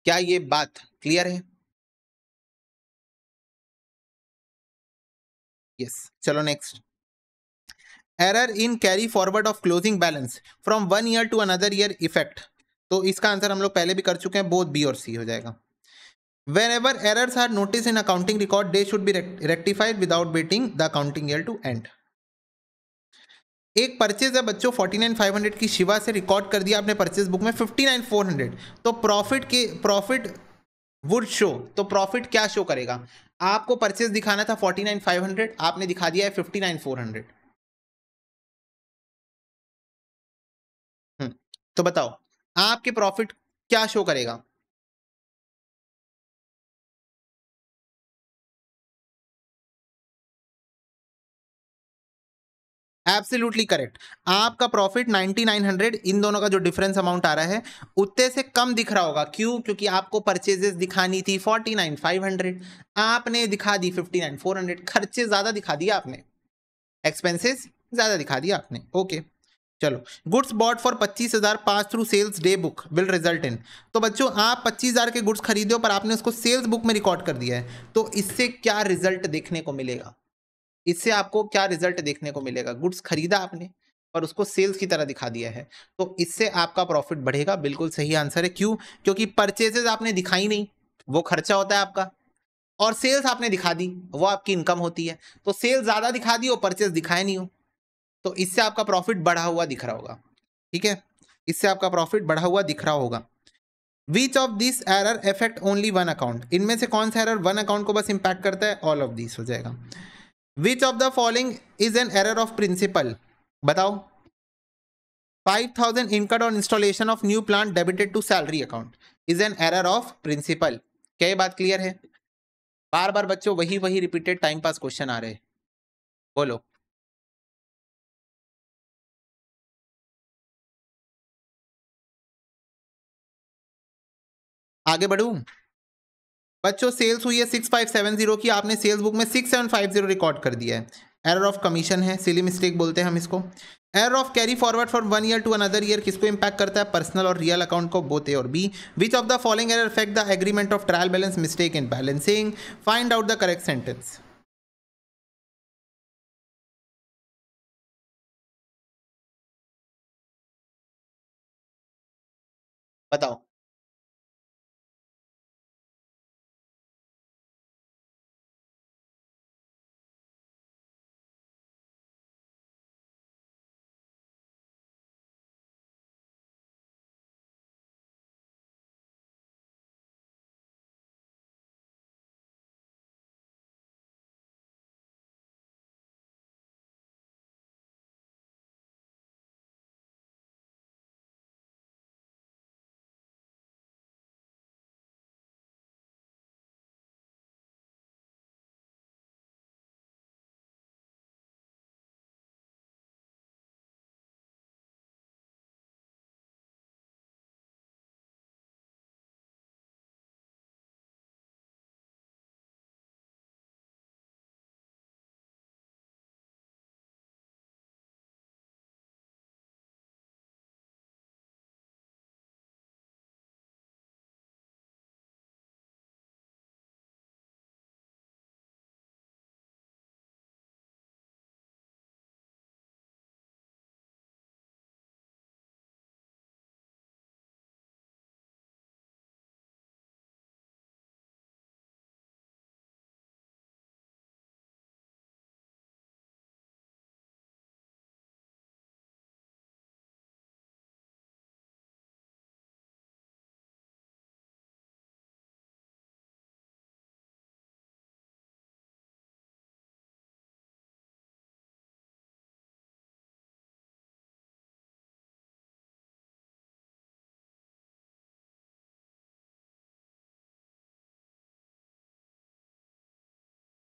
क्या ये बात क्लियर है? यस, चलो next. Error in carry forward of closing balance from 1 year to another year effect, तो इसका आंसर हम लोग पहले भी कर चुके हैं, बोथ बी और सी हो जाएगा। Whenever errors are noticed in accounting record, they should be rectified without waiting the accounting year to end. एक परचेज है बच्चों 49,500 की, शिवा से रिकॉर्ड कर दिया आपने परचेज बुक में 59,400, तो प्रॉफिट वुड शो, तो प्रॉफिट क्या शो करेगा? आपको परचेज दिखाना था 49,500, आपने दिखा दिया है 59,400। तो बताओ आपके प्रॉफिट क्या शो करेगा? एब्सोल्युटली करेक्ट, आपका प्रॉफिट 9900, इन दोनों का जो डिफरेंस अमाउंट आ रहा है उतने से कम दिख रहा होगा। क्यों? क्योंकि आपको परचेजेस दिखानी थी 49,500, आपने दिखा दी 59,400, खर्चे ज्यादा दिखा दिया आपने, एक्सपेंसेस ज्यादा दिखा दिया आपने। ओके, चलो। Goods bought for 25,000 pass through sales day book will result in, तो बच्चों आप 25,000 के गुड्स खरीदे हो पर आपने उसको सेल्स बुक में रिकॉर्ड कर दिया है, तो इससे क्या रिजल्ट देखने को मिलेगा? इससे आपको क्या रिजल्ट देखने को मिलेगा? गुड्स खरीदा आपने और उसको सेल्स की तरह दिखा दिया है, तो इससे आपका प्रॉफिट बढ़ेगा। बिल्कुल सही आंसर है। क्यों? क्योंकि परचेजेस आपने दिखाई नहीं, वो खर्चा होता है आपका, और सेल्स आपने दिखा दी, वो आपकी इनकम होती है। तो सेल्स ज्यादा दिखा दी और परचेज दिखाए नहीं हो, तो इससे आपका प्रॉफिट बढ़ा हुआ दिख रहा होगा। ठीक है, इससे आपका प्रॉफिट बढ़ा हुआ दिख रहा होगा। Which of this error effect only one account, इनमें से कौन सा एरर वन अकाउंट को बस इंपैक्ट करता है? ऑल ऑफ दिस हो जाएगा। Which of the following is an error of principle? बताओ। 5,000 incurred on installation of new plant debited to salary account is an error of principle. क्या ये बात क्लियर है? बार बार बच्चों वही वही रिपीटेड टाइम पास क्वेश्चन आ रहे हैं, बोलो। आगे बढ़ू बच्चों, सेल्स हुई है 6570 की, आपने सेल्स बुक में 6750 रिकॉर्ड कर दिया है, एरर ऑफ कमीशन है, सिली मिस्टेक बोलते हैं हम इसको। Error of carry forward from 1 year to another year किसको इंपैक्ट करता है? पर्सनल और रियल अकाउंट को, बोथ ए और B. Which of the following error affect the agreement of trial balance? Mistake in balancing. Find out the correct sentence. बताओ।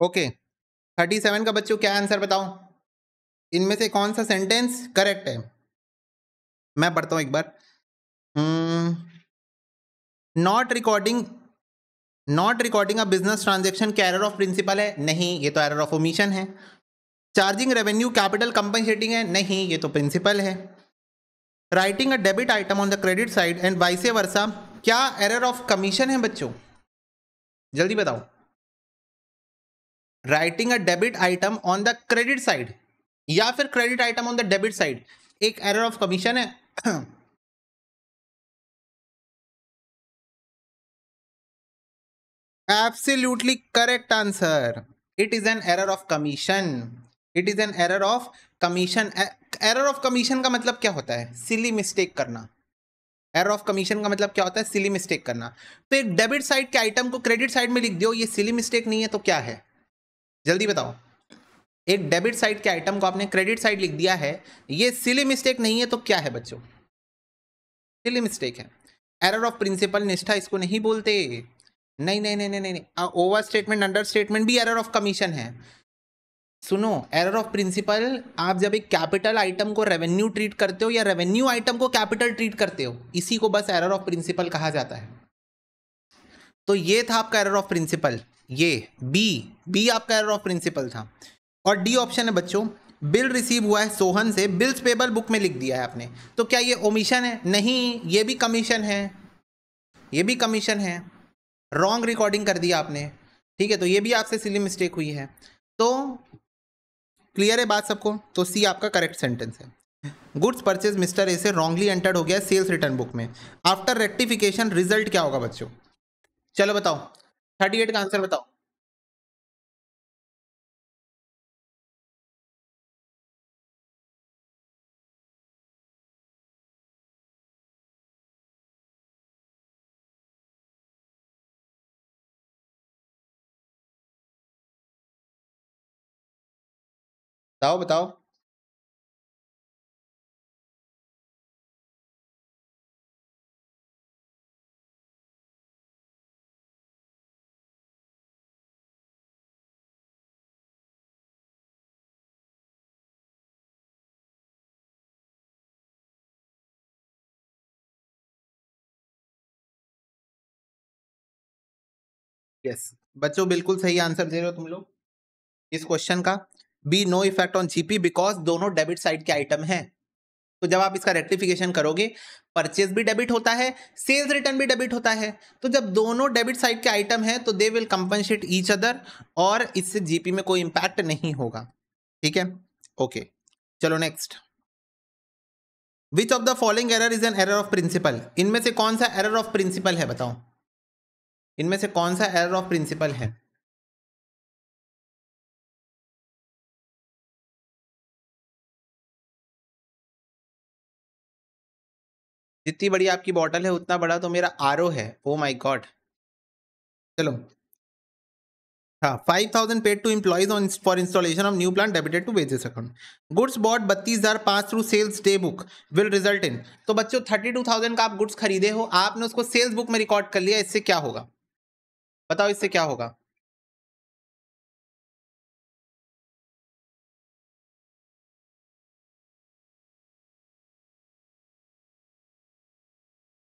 Okay, 37 का बच्चों क्या आंसर बताओ, इनमें से कौन सा सेंटेंस करेक्ट है? मैं पढ़ता हूं एक बार। Not recording, not recording a business transaction क्या एरर ऑफ प्रिंसिपल है? नहीं, ये तो एरर ऑफ ओमिशन है। चार्जिंग रेवेन्यू कैपिटल कंपनसेटिंग है? नहीं, ये तो प्रिंसिपल है। Writing a debit item on the credit side and vice versa क्या एरर ऑफ कमीशन है बच्चों? जल्दी बताओ। Writing a debit item on the credit side या फिर credit item on the debit side एक एरर ऑफ कमीशन है। Absolutely correct answer. It is an error of commission. It is an error of commission. Error of commission का मतलब क्या होता है? Silly mistake करना। एरर ऑफ कमीशन का मतलब क्या होता है? सिली मिस्टेक करना। तो एक डेबिट साइड के आइटम को क्रेडिट साइड में लिख दो, ये सिली मिस्टेक नहीं है तो क्या है? जल्दी बताओ। एक डेबिट साइड के आइटम को आपने क्रेडिट साइड लिख दिया है, ये सिली मिस्टेक नहीं है तो क्या है बच्चों? सिली मिस्टेक है। एरर ऑफ प्रिंसिपल निष्ठा इसको नहीं बोलते। नहीं नहीं नहीं नहीं नहीं, ओवर स्टेटमेंट अंडर स्टेटमेंट भी एरर ऑफ कमीशन है। सुनो, एरर ऑफ प्रिंसिपल आप जब एक कैपिटल आइटम को रेवेन्यू ट्रीट करते हो या रेवेन्यू आइटम को कैपिटल ट्रीट करते हो, इसी को बस एरर ऑफ प्रिंसिपल कहा जाता है। तो ये था आपका एरर ऑफ प्रिंसिपल, ये बी, बी आपका एरर ऑफ प्रिंसिपल था। और डी ऑप्शन है बच्चों, बिल रिसीव हुआ है सोहन से, बिल्स पेबल बुक में लिख दिया है आपने, तो क्या ये ओमिशन है? नहीं, ये भी कमीशन है, ये भी कमीशन है। रॉन्ग रिकॉर्डिंग कर दिया आपने, ठीक है, तो ये भी आपसे सिली मिस्टेक हुई है। तो क्लियर है बात सबको? तो सी आपका करेक्ट सेंटेंस है। गुड्स परचेज मिस्टर ए से रॉन्गली एंटर्ड हो गया सेल्स रिटर्न बुक में, आफ्टर रेक्टिफिकेशन रिजल्ट क्या होगा बच्चों? चलो बताओ, 38 का आंसर बताओ। बताओ बताओ। यस बच्चों, बिल्कुल सही आंसर दे रहे हो तुम लोग इस क्वेश्चन का। B, no effect on GP because दोनों डेबिट साइड के आइटम हैं। तो जब आप इसका रेक्टिफिकेशन करोगे, परचेज भी डेबिट होता है, सेल्स रिटर्न भी डेबिट होता है, तो जब दोनों डेबिट साइड के आइटम है तो they will compensate each other, और इससे जीपी में कोई इंपैक्ट नहीं होगा। ठीक है, ओके, चलो next. Which of the following error is an error of principle? इनमें से कौन सा एरर ऑफ प्रिंसिपल है बताओ, इनमें से कौन सा एरर ऑफ प्रिंसिपल है? जितनी बड़ी आपकी बॉटल है उतना बड़ा तो मेरा आरओ है। Oh my god. चलो हाँ, 5,000 paid to employees on for installation of new plant debited to wages account. Goods bought 32,000 pass through sales day book will result in. तो बच्चों 32,000 का आप गुड्स खरीदे हो, आपने उसको सेल्स बुक में रिकॉर्ड कर लिया, इससे क्या होगा बताओ, इससे क्या होगा?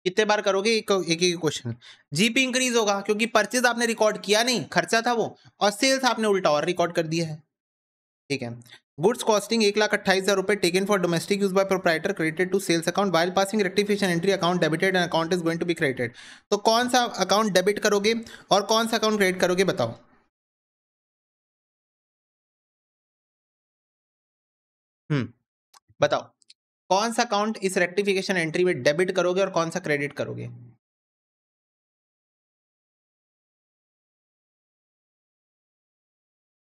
कितने बार करोगे एक एक क्वेश्चन? जीपी इंक्रीज होगा क्योंकि परचेज आपने रिकॉर्ड किया नहीं, खर्चा था वो, और सेल्स आपने उल्टा और रिकॉर्ड कर दिया है। ठीक है। गुड्स कॉस्टिंग 1,28,000 रुपए taken for domestic use by proprietor credited to sales account while passing rectification entry account debited and account is going to be credited. तो कौन सा अकाउंट डेबिट करोगे और कौन सा अकाउंट क्रेडिट करोगे बताओ? बताओ कौन सा अकाउंट इस रेक्टिफिकेशन एंट्री में डेबिट करोगे और कौन सा क्रेडिट करोगे?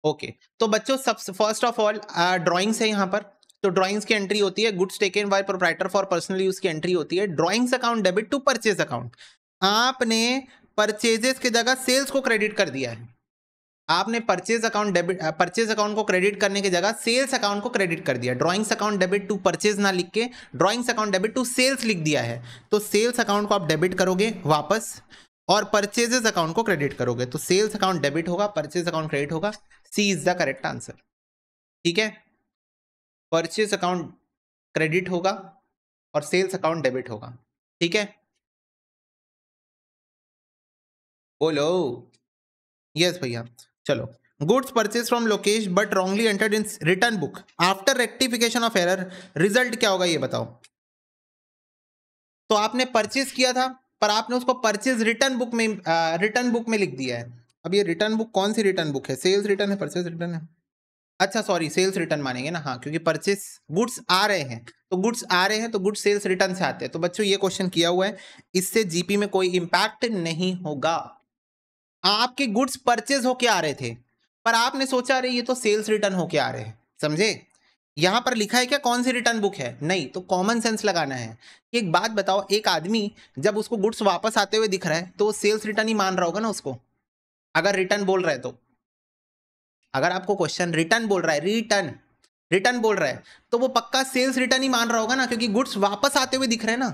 ओके तो बच्चों सब फर्स्ट ऑफ ऑल ड्राइंग्स है यहाँ पर, तो ड्राइंग्स की एंट्री होती है, goods taken by proprietor for personal use की एंट्री होती है, drawings account debit to purchase account. आपने परचेजेस की जगह सेल्स को क्रेडिट कर दिया है, आपने purchase account debit purchase account को क्रेडिट करने की जगह सेल्स अकाउंट को क्रेडिट कर दिया। Drawings account debit to purchase ना लिख के drawings account debit to sales लिख दिया है, तो सेल्स अकाउंट को आप डेबिट करोगे वापस और परचेजेस अकाउंट को क्रेडिट करोगे, तो सेल्स अकाउंट डेबिट होगा, परचेज अकाउंट क्रेडिट होगा। सी इज द करेक्ट आंसर। ठीक है, परचेज अकाउंट क्रेडिट होगा और सेल्स अकाउंट डेबिट होगा। ठीक है, बोलो यस भैया। चलो, goods purchase from Lokesh but wrongly entered in return book after rectification of error, result क्या होगा ये बताओ? तो आपने परचेज किया था पर आपने उसको परचेज रिटर्न बुक में लिख दिया है। अब ये रिटर्न बुक कौन सी रिटर्न बुक है? सेल्स रिटर्न है, परचेज रिटर्न है? अच्छा सॉरी, सेल्स रिटर्न मानेंगे ना, हाँ, क्योंकि परचेज गुड्स आ रहे हैं तो गुड्स आ रहे हैं तो गुड्स सेल्स रिटर्न से आते हैं। तो बच्चों ये क्वेश्चन किया हुआ है, इससे जीपी में कोई इंपैक्ट नहीं होगा। आपके गुड्स परचेज होके आ रहे थे पर आपने सोचा अरे ये तो सेल्स रिटर्न होके आ रहे हैं, समझे? यहां पर लिखा है क्या कौन सी रिटर्न बुक है? नहीं, तो कॉमन सेंस लगाना है। एक बात बताओ, एक आदमी जब उसको गुड्स वापस आते हुए दिख रहा है तो सेल्स रिटर्न ही मान रहा होगा ना उसको, अगर रिटर्न बोल रहा है तो। अगर आपको क्वेश्चन रिटर्न बोल रहा है, रिटर्न बोल रहा है, तो वो पक्का सेल्स रिटर्न ही मान रहा होगा ना, क्योंकि गुड्स वापस आते हुए दिख रहे हैं ना।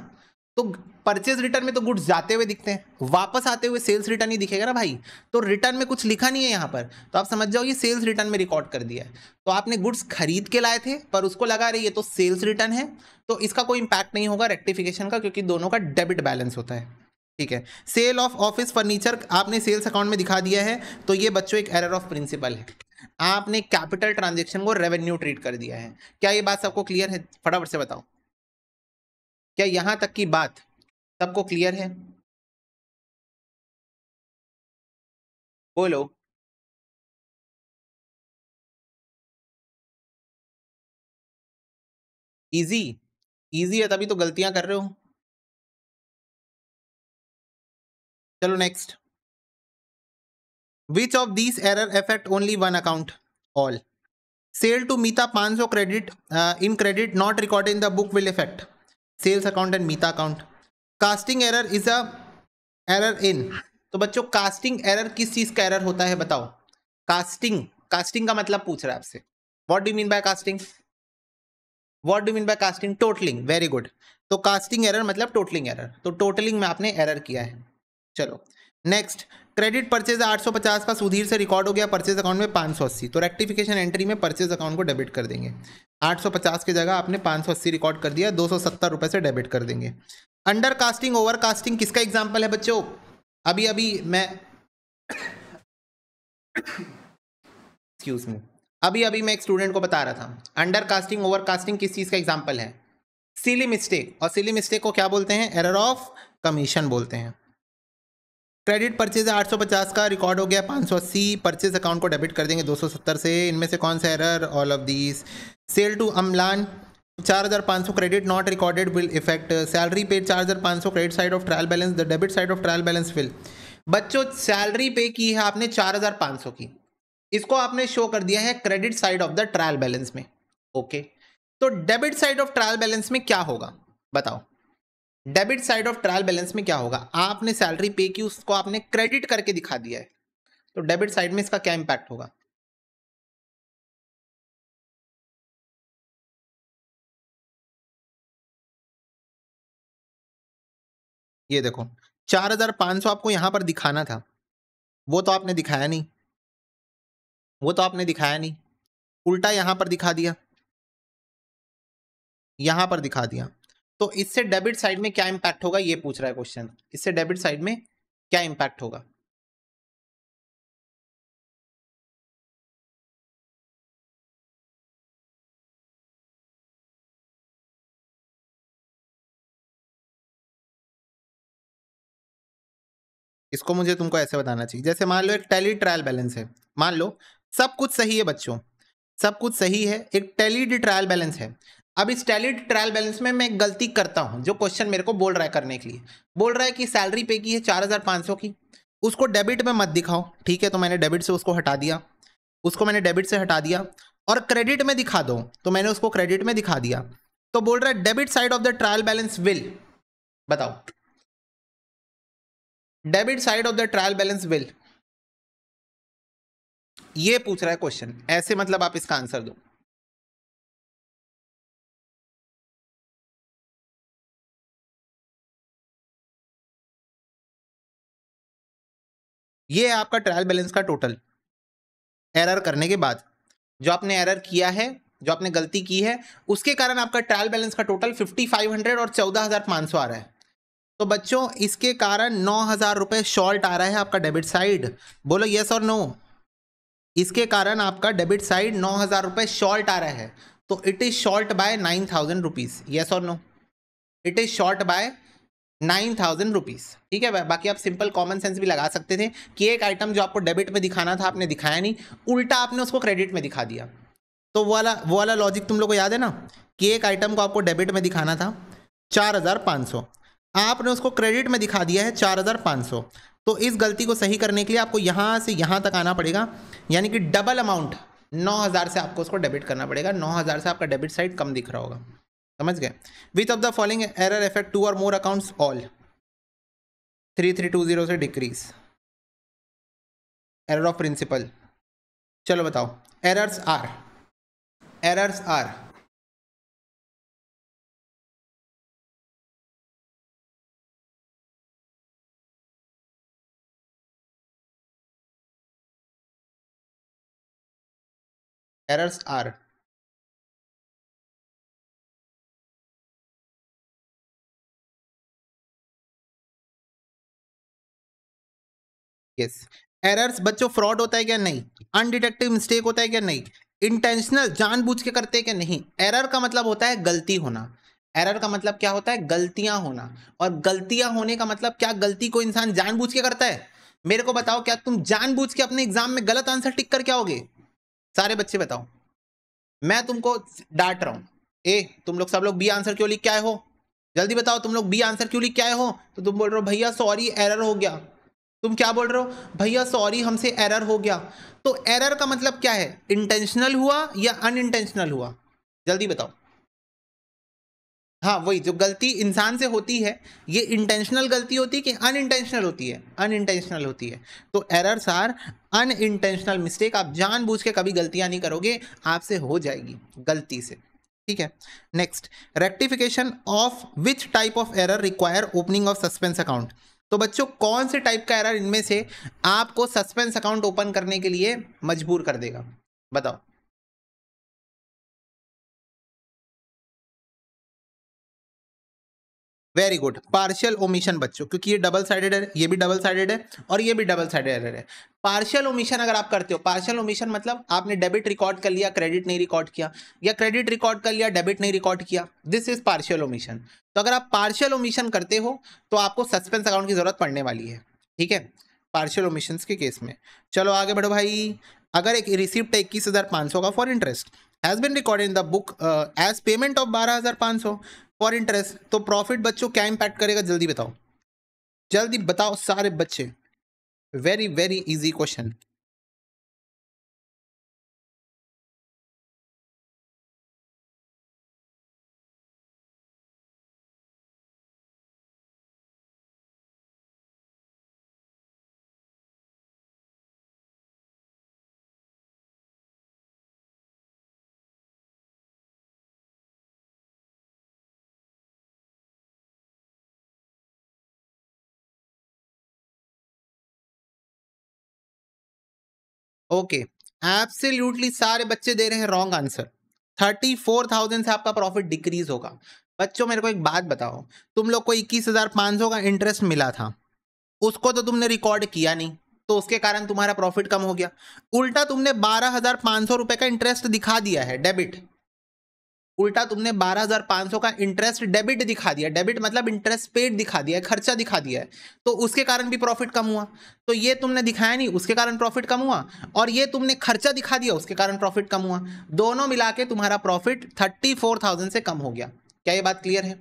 तो परचेज रिटर्न में तो गुड्स जाते हुए दिखते हैं, वापस आते हुए सेल्स रिटर्न ही दिखेगा ना भाई। तो रिटर्न में कुछ लिखा नहीं है यहाँ पर, तो आप समझ जाओ ये सेल्स रिटर्न में रिकॉर्ड कर दिया है। तो आपने गुड्स खरीद के लाए थे पर उसको लगा रही है तो सेल्स रिटर्न है, तो इसका कोई इंपैक्ट नहीं होगा रेक्टिफिकेशन का, क्योंकि दोनों का डेबिट बैलेंस होता है। ठीक है, सेल ऑफ ऑफिस फर्नीचर आपने सेल्स अकाउंट में दिखा दिया है, तो ये बच्चों एक एरर ऑफ प्रिंसिपल है। आपने कैपिटल ट्रांजैक्शन को रेवेन्यू ट्रीट कर दिया है। क्या ये बात सबको क्लियर है? फटाफट से बताओ, क्या यहां तक की बात सबको क्लियर है? बोलो। इजी, इजी है तभी तो गलतियां कर रहे हो। चलो next, which of these error affect only one account? All. Sale to Meeta 500 credit in credit not recorded in the book will effect sales account and Meeta account. Casting error is a error in, तो बच्चों casting error किस चीज का error होता है बताओ? Casting, casting का मतलब पूछ रहा है आपसे, what do mean by casting? What do mean by casting? Totalling, very good. तो कास्टिंग एरर मतलब टोटलिंग एरर, तो टोटलिंग में आपने एरर किया है। चलो नेक्स्ट, क्रेडिट परचेज 850 का सुधीर से रिकॉर्ड हो गया परचेज अकाउंट में 580, तो रेक्टिफिकेशन एंट्री में परचेज अकाउंट को डेबिट कर देंगे। 850 की जगह आपने 580 रिकॉर्ड कर दिया, 270 रुपए से डेबिट कर देंगे। अंडर कास्टिंग ओवर कास्टिंग किसका एग्जाम्पल है बच्चों? अभी अभी मैं एक्सक्यूज मी, अभी अभी मैं एक स्टूडेंट को बता रहा था, अंडर कास्टिंग ओवर कास्टिंग किस चीज का एग्जाम्पल है? सिली मिस्टेक, और सिली मिस्टेक को क्या बोलते हैं? एरर ऑफ कमीशन बोलते हैं। क्रेडिट परचेज 850 का रिकॉर्ड हो गया 580, परचेज अकाउंट को डेबिट कर देंगे 270 से। इनमें से कौन सा error? All of these. Sale to Amlan 4,500 credit not recorded will effect salary paid 4,500 credit side of trial balance the debit side of trial balance will. बच्चों सैलरी पे की है आपने 4,500 की, इसको आपने शो कर दिया है credit side of the trial balance में। ओके, तो debit side of trial balance में क्या होगा बताओ? Debit side of trial balance में क्या होगा? आपने सैलरी पे की, उसको आपने क्रेडिट करके दिखा दिया है, तो डेबिट साइड में इसका क्या इंपैक्ट होगा? ये देखो 4,500 आपको यहां पर दिखाना था, वो तो आपने दिखाया नहीं, वो तो आपने दिखाया नहीं, उल्टा यहां पर दिखा दिया, यहां पर दिखा दिया। तो इससे डेबिट साइड में क्या इंपैक्ट होगा ये पूछ रहा है क्वेश्चन, इससे डेबिट साइड में क्या इंपैक्ट होगा? इसको मुझे तुमको ऐसे बताना चाहिए, जैसे मान लो एक टैली ट्रायल बैलेंस है, मान लो सब कुछ सही है बच्चों, सब कुछ सही है, एक टैलीड ट्रायल बैलेंस है। अब इस टैलीड ट्रायल बैलेंस में मैं एक गलती करता हूं, जो क्वेश्चन मेरे को बोल रहा है करने के लिए, बोल रहा है कि सैलरी पे की है 4,500 की, उसको डेबिट में मत दिखाओ, ठीक है, तो मैंने डेबिट से उसको हटा दिया, उसको मैंने डेबिट से हटा दिया, और क्रेडिट में दिखा दो, तो मैंने उसको क्रेडिट में दिखा दिया। तो बोल रहा है debit side of the trial balance will, बताओ debit side of the trial balance will, ये पूछ रहा है क्वेश्चन, ऐसे मतलब आप इसका आंसर दो। ये है आपका ट्रायल बैलेंस का टोटल, एरर करने के बाद जो आपने एरर किया है, जो आपने गलती की है, उसके कारण आपका ट्रायल बैलेंस का टोटल 5500 और 14,500 आ रहा है। तो बच्चों इसके कारण 9,000 रुपए शॉर्ट आ रहा है आपका डेबिट साइड, बोलो यस और नो? इसके कारण आपका डेबिट साइड 9,000 रुपए शॉर्ट आ रहा है, तो it is short by 9,000 rupees, yes और no? It is short by 9,000 rupees, ठीक है। बाकी आप सिंपल कॉमन सेंस भी लगा सकते थे कि एक आइटम जो आपको डेबिट में दिखाना था आपने दिखाया नहीं, उल्टा आपने उसको क्रेडिट में दिखा दिया। तो वो वाला लॉजिक तुम लोग को याद है ना, कि एक आइटम को आपको डेबिट में दिखाना था 4,500, आपने उसको क्रेडिट में दिखा दिया है 4,500। तो इस गलती को सही करने के लिए आपको यहाँ से यहाँ तक आना पड़ेगा, यानी कि डबल अमाउंट 9,000 से आपको उसको डेबिट करना पड़ेगा। 9,000 से आपका डेबिट साइड कम दिख रहा होगा, समझ गए? विच of the following error effect 2 और मोर अकाउंट्स ऑल? 3320 से डिक्रीज, एरर ऑफ प्रिंसिपल, चलो बताओ। Errors are, errors are errors are yes. Errors बच्चों फ्रॉड होता है क्या? नहीं। अनडिटेक्टेड मिस्टेक होता है क्या? नहीं। इंटेंशनल जानबूझ के करते हैं क्या? नहीं। एरर का मतलब होता है गलती होना, एरर का मतलब क्या होता है? गलतियां होना। और गलतियां होने का मतलब क्या? गलती को इंसान जानबूझ के करता है? मेरे को बताओ, क्या तुम जानबूझ के अपने एग्जाम में गलत आंसर टिक कर क्या होगे? सारे बच्चे बताओ, मैं तुमको डांट रहा हूं, ए तुम लोग सब लोग बी आंसर क्यों लिख के आए हो? जल्दी बताओ, तुम लोग बी आंसर क्यों लिख के आए हो? तो तुम बोल रहे हो भैया सॉरी एरर हो गया। तुम क्या बोल रहे हो? भैया सॉरी हमसे एरर हो गया। तो एरर का मतलब क्या है? इंटेंशनल हुआ या अनइंटेंशनल हुआ? जल्दी बताओ। हाँ वही, जो गलती इंसान से होती है, ये इंटेंशनल गलती होती है कि अनइंटेंशनल होती है? अनइंटेंशनल होती है। तो एरर्स आर अनइंटेंशनल मिस्टेक, आप जानबूझ के कभी गलतियां नहीं करोगे, आपसे हो जाएगी गलती से, ठीक है। Next, rectification of which type of error require opening of suspense account? तो बच्चों कौन से टाइप का एरर इनमें से आपको सस्पेंस अकाउंट ओपन करने के लिए मजबूर कर देगा, बताओ? वेरी गुड, पार्शियल ओमिशन बच्चों, क्योंकि ये डबल साइडेड है, ये भी डबल साइडेड है और ये भी डबल साइडेड एरर है। पार्शियल ओमिशन अगर आप करते हो, पार्शियल ओमिशन मतलब आपने डेबिट रिकॉर्ड कर लिया, क्रेडिट नहीं रिकॉर्ड किया, या क्रेडिट रिकॉर्ड कर लिया, डेबिट नहीं रिकॉर्ड किया, दिस इज पार्शियल ओमिशन। तो अगर आप पार्शियल ओमिशन करते हो तो आपको सस्पेंस अकाउंट की जरूरत पड़ने वाली है, ठीक है, पार्शियल ओमिशन के केस में। चलो आगे बढ़ो भाई। अगर एक रिसिप्ट है 21,500 का for interest, has been recorded in the book as payment of 12,500 for interest, तो प्रॉफिट बच्चों क्या इंपैक्ट करेगा, जल्दी बताओ, जल्दी बताओ सारे बच्चे, very very easy question. Okay, absolutely सारे बच्चे दे रहे हैं रॉन्ग आंसर। 34,000 से आपका प्रॉफिट डिक्रीज होगा। बच्चों मेरे को एक बात बताओ, तुम लोग को 21,500 का इंटरेस्ट मिला था, उसको तो तुमने रिकॉर्ड किया नहीं, तो उसके कारण तुम्हारा प्रॉफिट कम हो गया। उल्टा तुमने 12,500 रुपए का इंटरेस्ट दिखा दिया है, डेबिट। उल्टा तुमने 12,500 का इंटरेस्ट डेबिट दिखा दिया, डेबिट मतलब इंटरेस्ट पेड दिखा दिया है, खर्चा दिखा दिया है, तो उसके कारण भी प्रॉफिट कम हुआ। तो ये तुमने दिखाया नहीं, उसके कारण प्रॉफिट कम हुआ, और ये तुमने खर्चा दिखा दिया, उसके कारण प्रॉफिट कम हुआ। दोनों मिला के तुम्हारा प्रॉफिट 34,000 से कम हो गया। क्या ये बात क्लियर है?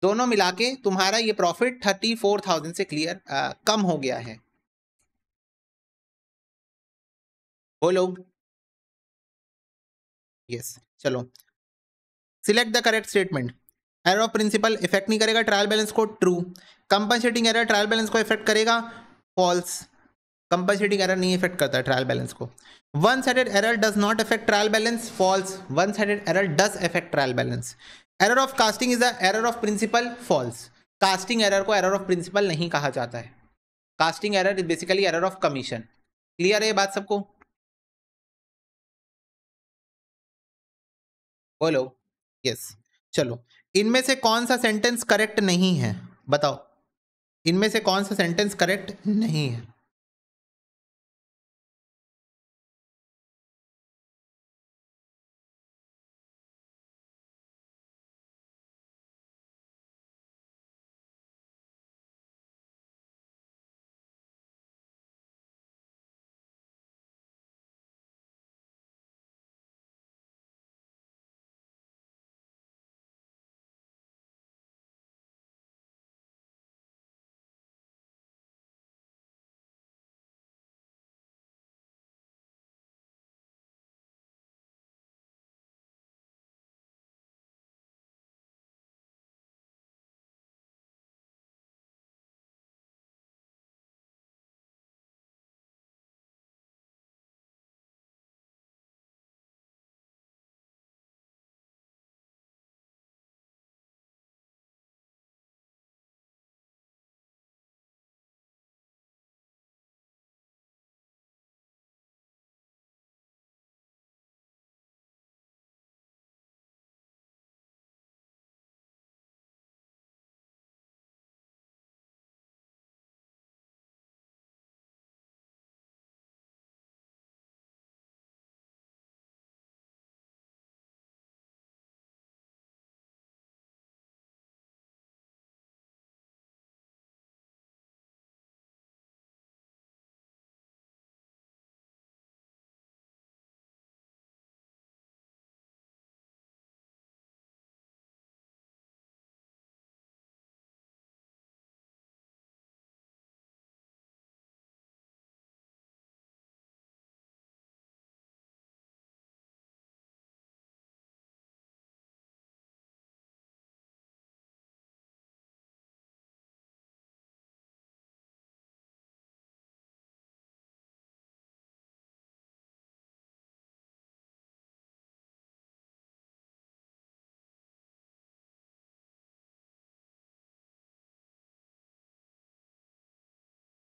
दोनों मिला के तुम्हारा ये प्रॉफिट 34,000 से कम हो गया है। बोलो यस। चलो select the correct statement. Error of principle effect नहीं करेगा ट्रायल बैलेंस को, true. Compensating error trial balance को इफेक्ट करेगा, फॉल्स। कंपनसेटिंग एरर नहीं इफेक्ट करता है ट्रायल बैलेंस को। One sided error does not effect trial balance, false. One sided error does effect trial balance. Error of casting is the error of principle, false. Casting error को error of principle नहीं कहा जाता है। Casting error is basically error of commission. Clear है ये बात सबको? बोलो यस। चलो इनमें से कौन सा सेंटेंस करेक्ट नहीं है, बताओ, इनमें से कौन सा सेंटेंस करेक्ट नहीं है?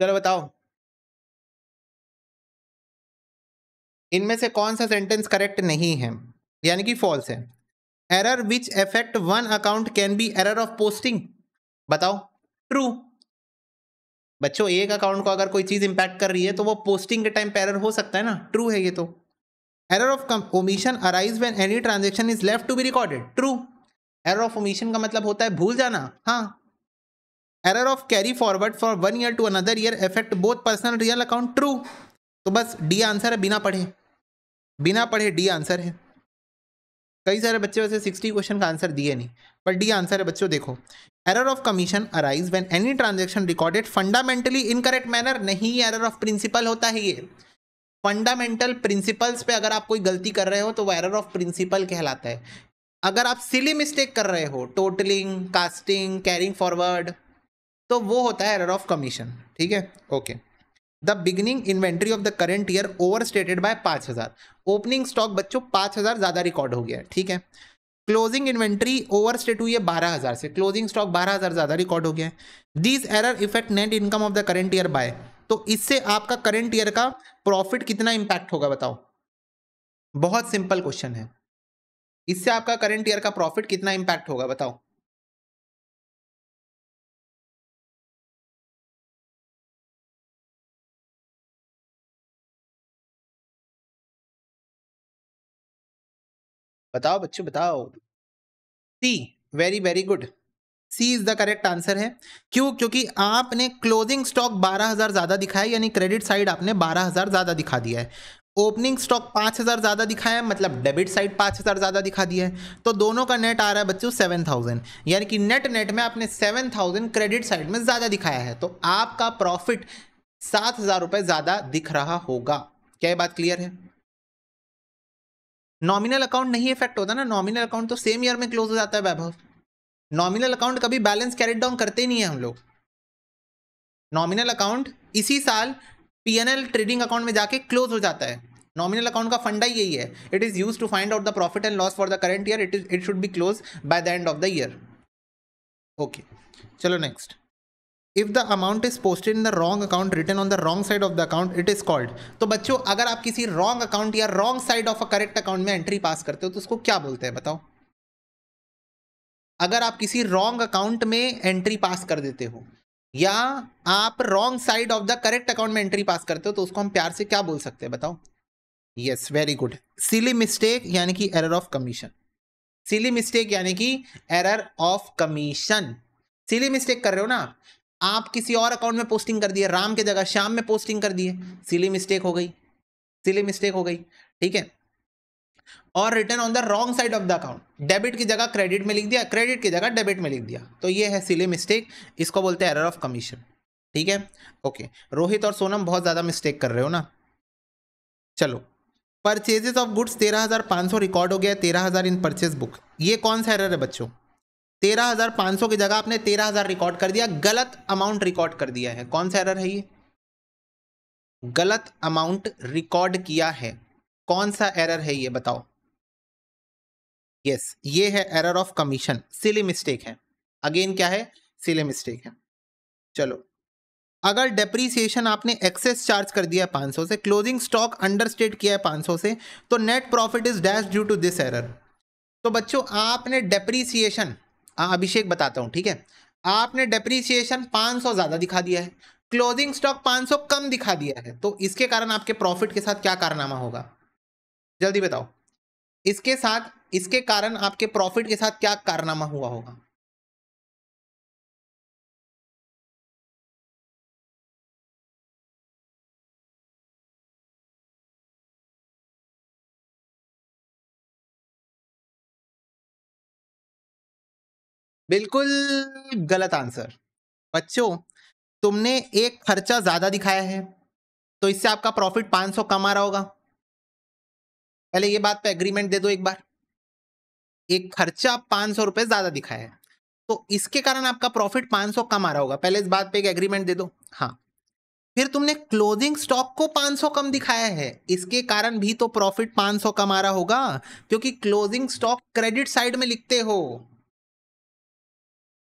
चलो बताओ इनमें से कौन सा सेंटेंस करेक्ट नहीं है, यानी कि फॉल्स है। Error which affect one account can be error of posting, बताओ। ट्रू। बच्चों एक अकाउंट को अगर कोई चीज इंपैक्ट कर रही है तो वो पोस्टिंग के टाइम पे एरर हो सकता है ना, ट्रू है ये तो। Error of omission arise when any transaction is left to be recorded, true. Error of omission का मतलब होता है भूल जाना, हाँ। Error of carry forward for 1 year to another year affect both personal real account, true. तो बस D answer है बिना पढ़े। बिना पढ़े डी आंसर है। कई सारे बच्चे वैसे 60 क्वेश्चन का आंसर दिए नहीं, पर डी आंसर है बच्चों। देखो, error of commission arise when any transaction recorded fundamentally incorrect manner. नहीं, एरर ऑफ प्रिंसिपल होता है ये। फंडामेंटल प्रिंसिपल्स पे अगर आप कोई गलती कर रहे हो तो वो एरर ऑफ प्रिंसिपल कहलाता है। अगर आप सिली मिस्टेक कर रहे हो, टोटलिंग, कास्टिंग, कैरिंग फॉरवर्ड, तो वो होता है एरर ऑफ कमीशन। ठीक है, okay. The beginning inventory of the current year over stated by 5000। Opening stock बच्चों 5000 ज्यादा रिकॉर्ड हो गया, ठीक है। क्लोजिंग इन्वेंट्री ओवर स्टेट हुई है 12000 से, क्लोजिंग स्टॉक 12000 ज्यादा रिकॉर्ड हो गया है। These error effect net income of the current year by. तो इससे आपका करेंट ईयर का प्रॉफिट कितना इंपैक्ट होगा बताओ। बहुत सिंपल क्वेश्चन है। इससे आपका करंट ईयर का प्रॉफिट कितना इंपैक्ट होगा बताओ। बताओ बच्चों बताओ। C, very very good, C is the correct answer है। क्यों? क्योंकि आपने क्लोजिंग स्टॉक 12000 ज्यादा दिखाया, यानी क्रेडिट साइड आपने 12000 ज्यादा दिखा दिया है। ओपनिंग स्टॉक 5000 ज्यादा दिखाया है, मतलब डेबिट साइड 5000 ज्यादा दिखा दिया है। तो दोनों का नेट आ रहा है बच्चों 7000, यानी कि नेट में आपने 7000 क्रेडिट साइड में ज्यादा दिखाया है, तो आपका प्रॉफिट 7000 रुपए ज्यादा दिख रहा होगा। क्या ये बात क्लियर है? नॉमिनल अकाउंट नहीं इफेक्ट होता ना, नॉमिनल अकाउंट तो सेम ईयर में क्लोज हो जाता है वैभव। नॉमिनल अकाउंट कभी बैलेंस कैरिड डाउन करते ही नहीं है हम लोग। नॉमिनल अकाउंट इसी साल पीएनएल ट्रेडिंग अकाउंट में जाके क्लोज हो जाता है। नॉमिनल अकाउंट का फंडा ही यही है, it is used to find out the profit and loss for the current year, it should be close by the end of the year. Okay, चलो next. If the amount is posted in the wrong account written on the wrong side of the account it is called. तो बच्चों, अगर आप किसी wrong account या wrong side of a correct account में entry pass करते हो तो उसको क्या बोलते हैं बताओ। अगर आप किसी रॉन्ग अकाउंट में एंट्री पास कर देते हो या आप wrong side of the correct account में एंट्री पास करते हो तो उसको हम प्यार से क्या बोल सकते हैं बताओ। Yes, very good, silly mistake यानी कि error of commission. Silly mistake यानी कि error of commission. Silly mistake कर रहे हो ना आप, किसी और अकाउंट में पोस्टिंग कर दिए, राम के जगह श्याम में पोस्टिंग कर दिए, सिली मिस्टेक हो गई, सिली मिस्टेक हो गई, ठीक है। और return on the wrong side of the account, debit की जगह क्रेडिट में लिख दिया, क्रेडिट की जगह डेबिट में लिख दिया, तो ये है सिली मिस्टेक, इसको बोलते हैं एरर ऑफ कमीशन। ठीक है, ओके। रोहित और सोनम बहुत ज्यादा मिस्टेक कर रहे हो ना। चलो, परचेजेस ऑफ गुड्स 13500 रिकॉर्ड हो गया, 13000 इन परचेज बुक। ये कौन सा एरर है बच्चों? 13500 की जगह आपने 13000 रिकॉर्ड कर दिया, गलत अमाउंट रिकॉर्ड कर दिया है। कौन सा एरर है ये? गलत अमाउंट रिकॉर्ड किया है, कौन सा एरर है ये बताओ। यस, ये है error of commission, silly mistake है। अगेन क्या है? सिली मिस्टेक है। चलो, अगर डेप्रीसिएशन आपने एक्सेस चार्ज कर दिया है 500 से, क्लोजिंग स्टॉक अंडरस्टेट किया है 500 से, तो net profit is dash due to this error. तो बच्चों, आपने डेप्रीसिएशन, अभिषेक बताता हूं, ठीक है। आपने डेप्रीसिएशन 500 ज्यादा दिखा दिया है, क्लोजिंग स्टॉक 500 कम दिखा दिया है, तो इसके कारण आपके प्रॉफिट के साथ क्या कारनामा होगा? जल्दी बताओ। इसके कारण आपके प्रॉफिट के साथ क्या कारनामा हुआ होगा? बिल्कुल गलत आंसर। बच्चों, तुमने एक खर्चा ज्यादा दिखाया है, तो इससे आपका प्रॉफिट 500 कम आ रहा होगा। पहले ये बात पे एग्रीमेंट दे दो एक बार। एक खर्चा 500 रुपए ज्यादा दिखाया है, तो इसके कारण आपका प्रॉफिट 500 कम आ रहा होगा। पहले इस बात पे एक एग्रीमेंट दे दो। हाँ, फिर तुमने क्लोजिंग स्टॉक को 500 कम दिखाया है, इसके कारण भी तो प्रॉफिट 500 कम आ रहा होगा, क्योंकि क्लोजिंग स्टॉक क्रेडिट साइड में लिखते हो,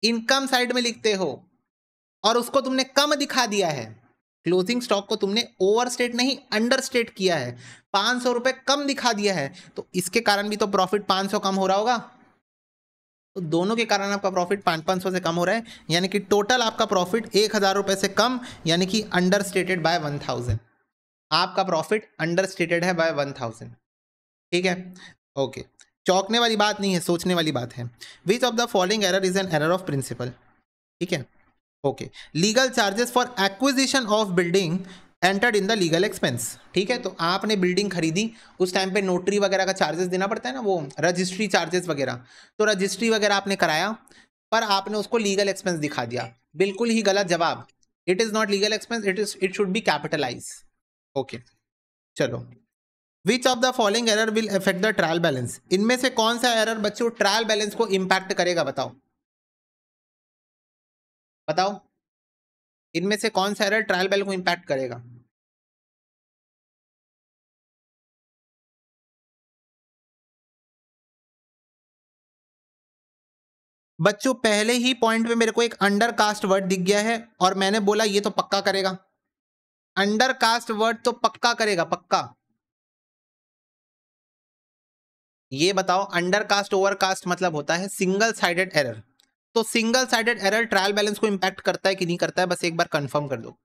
इनकम साइड में लिखते हो, और उसको तुमने कम दिखा दिया है। क्लोजिंग स्टॉक को तुमने ओवरस्टेट नहीं अंडरस्टेट किया है, 500 रुपए कम दिखा दिया है, तो इसके कारण भी तो प्रॉफिट 500 कम हो रहा होगा। तो दोनों के कारण आपका प्रॉफिट 500 से कम हो रहा है, यानी कि टोटल आपका प्रॉफिट 1000 रुपए से कम, यानी कि अंडरस्टेटेड बाय 1000। आपका प्रॉफिट अंडरस्टेटेड है बाय 1000। ठीक है, ओके। चौंकने वाली बात नहीं है, सोचने वाली बात है। Which of the following error is an error of principle? ठीक है, okay. Legal charges for acquisition of building entered in the legal expense. ठीक है, तो आपने बिल्डिंग खरीदी, उस टाइम पे नोटरी वगैरह का चार्जेस देना पड़ता है ना, वो रजिस्ट्री चार्जेस वगैरह, तो रजिस्ट्री वगैरह आपने कराया पर आपने उसको लीगल एक्सपेंस दिखा दिया। बिल्कुल ही गलत जवाब। It is not legal expense, it should be capitalize. Okay चलो, which of the following error will affect the trial balance? इनमें से कौन सा एरर बच्चों ट्रायल बैलेंस को इंपैक्ट करेगा? बताओ बताओ, इनमें से कौन सा एरर ट्रायल बैलेंस को इंपैक्ट करेगा? बच्चों पहले ही पॉइंट में मेरे को एक अंडर कास्ट वर्ड दिख गया है और मैंने बोला ये तो पक्का करेगा, अंडर कास्ट वर्ड तो पक्का करेगा, पक्का। ये बताओ, अंडर कास्ट ओवर कास्ट मतलब होता है सिंगल साइडेड एरर। तो single sided error trial balance को इंपैक्ट करता है कि नहीं करता है? बस एक बार कंफर्म कर दो,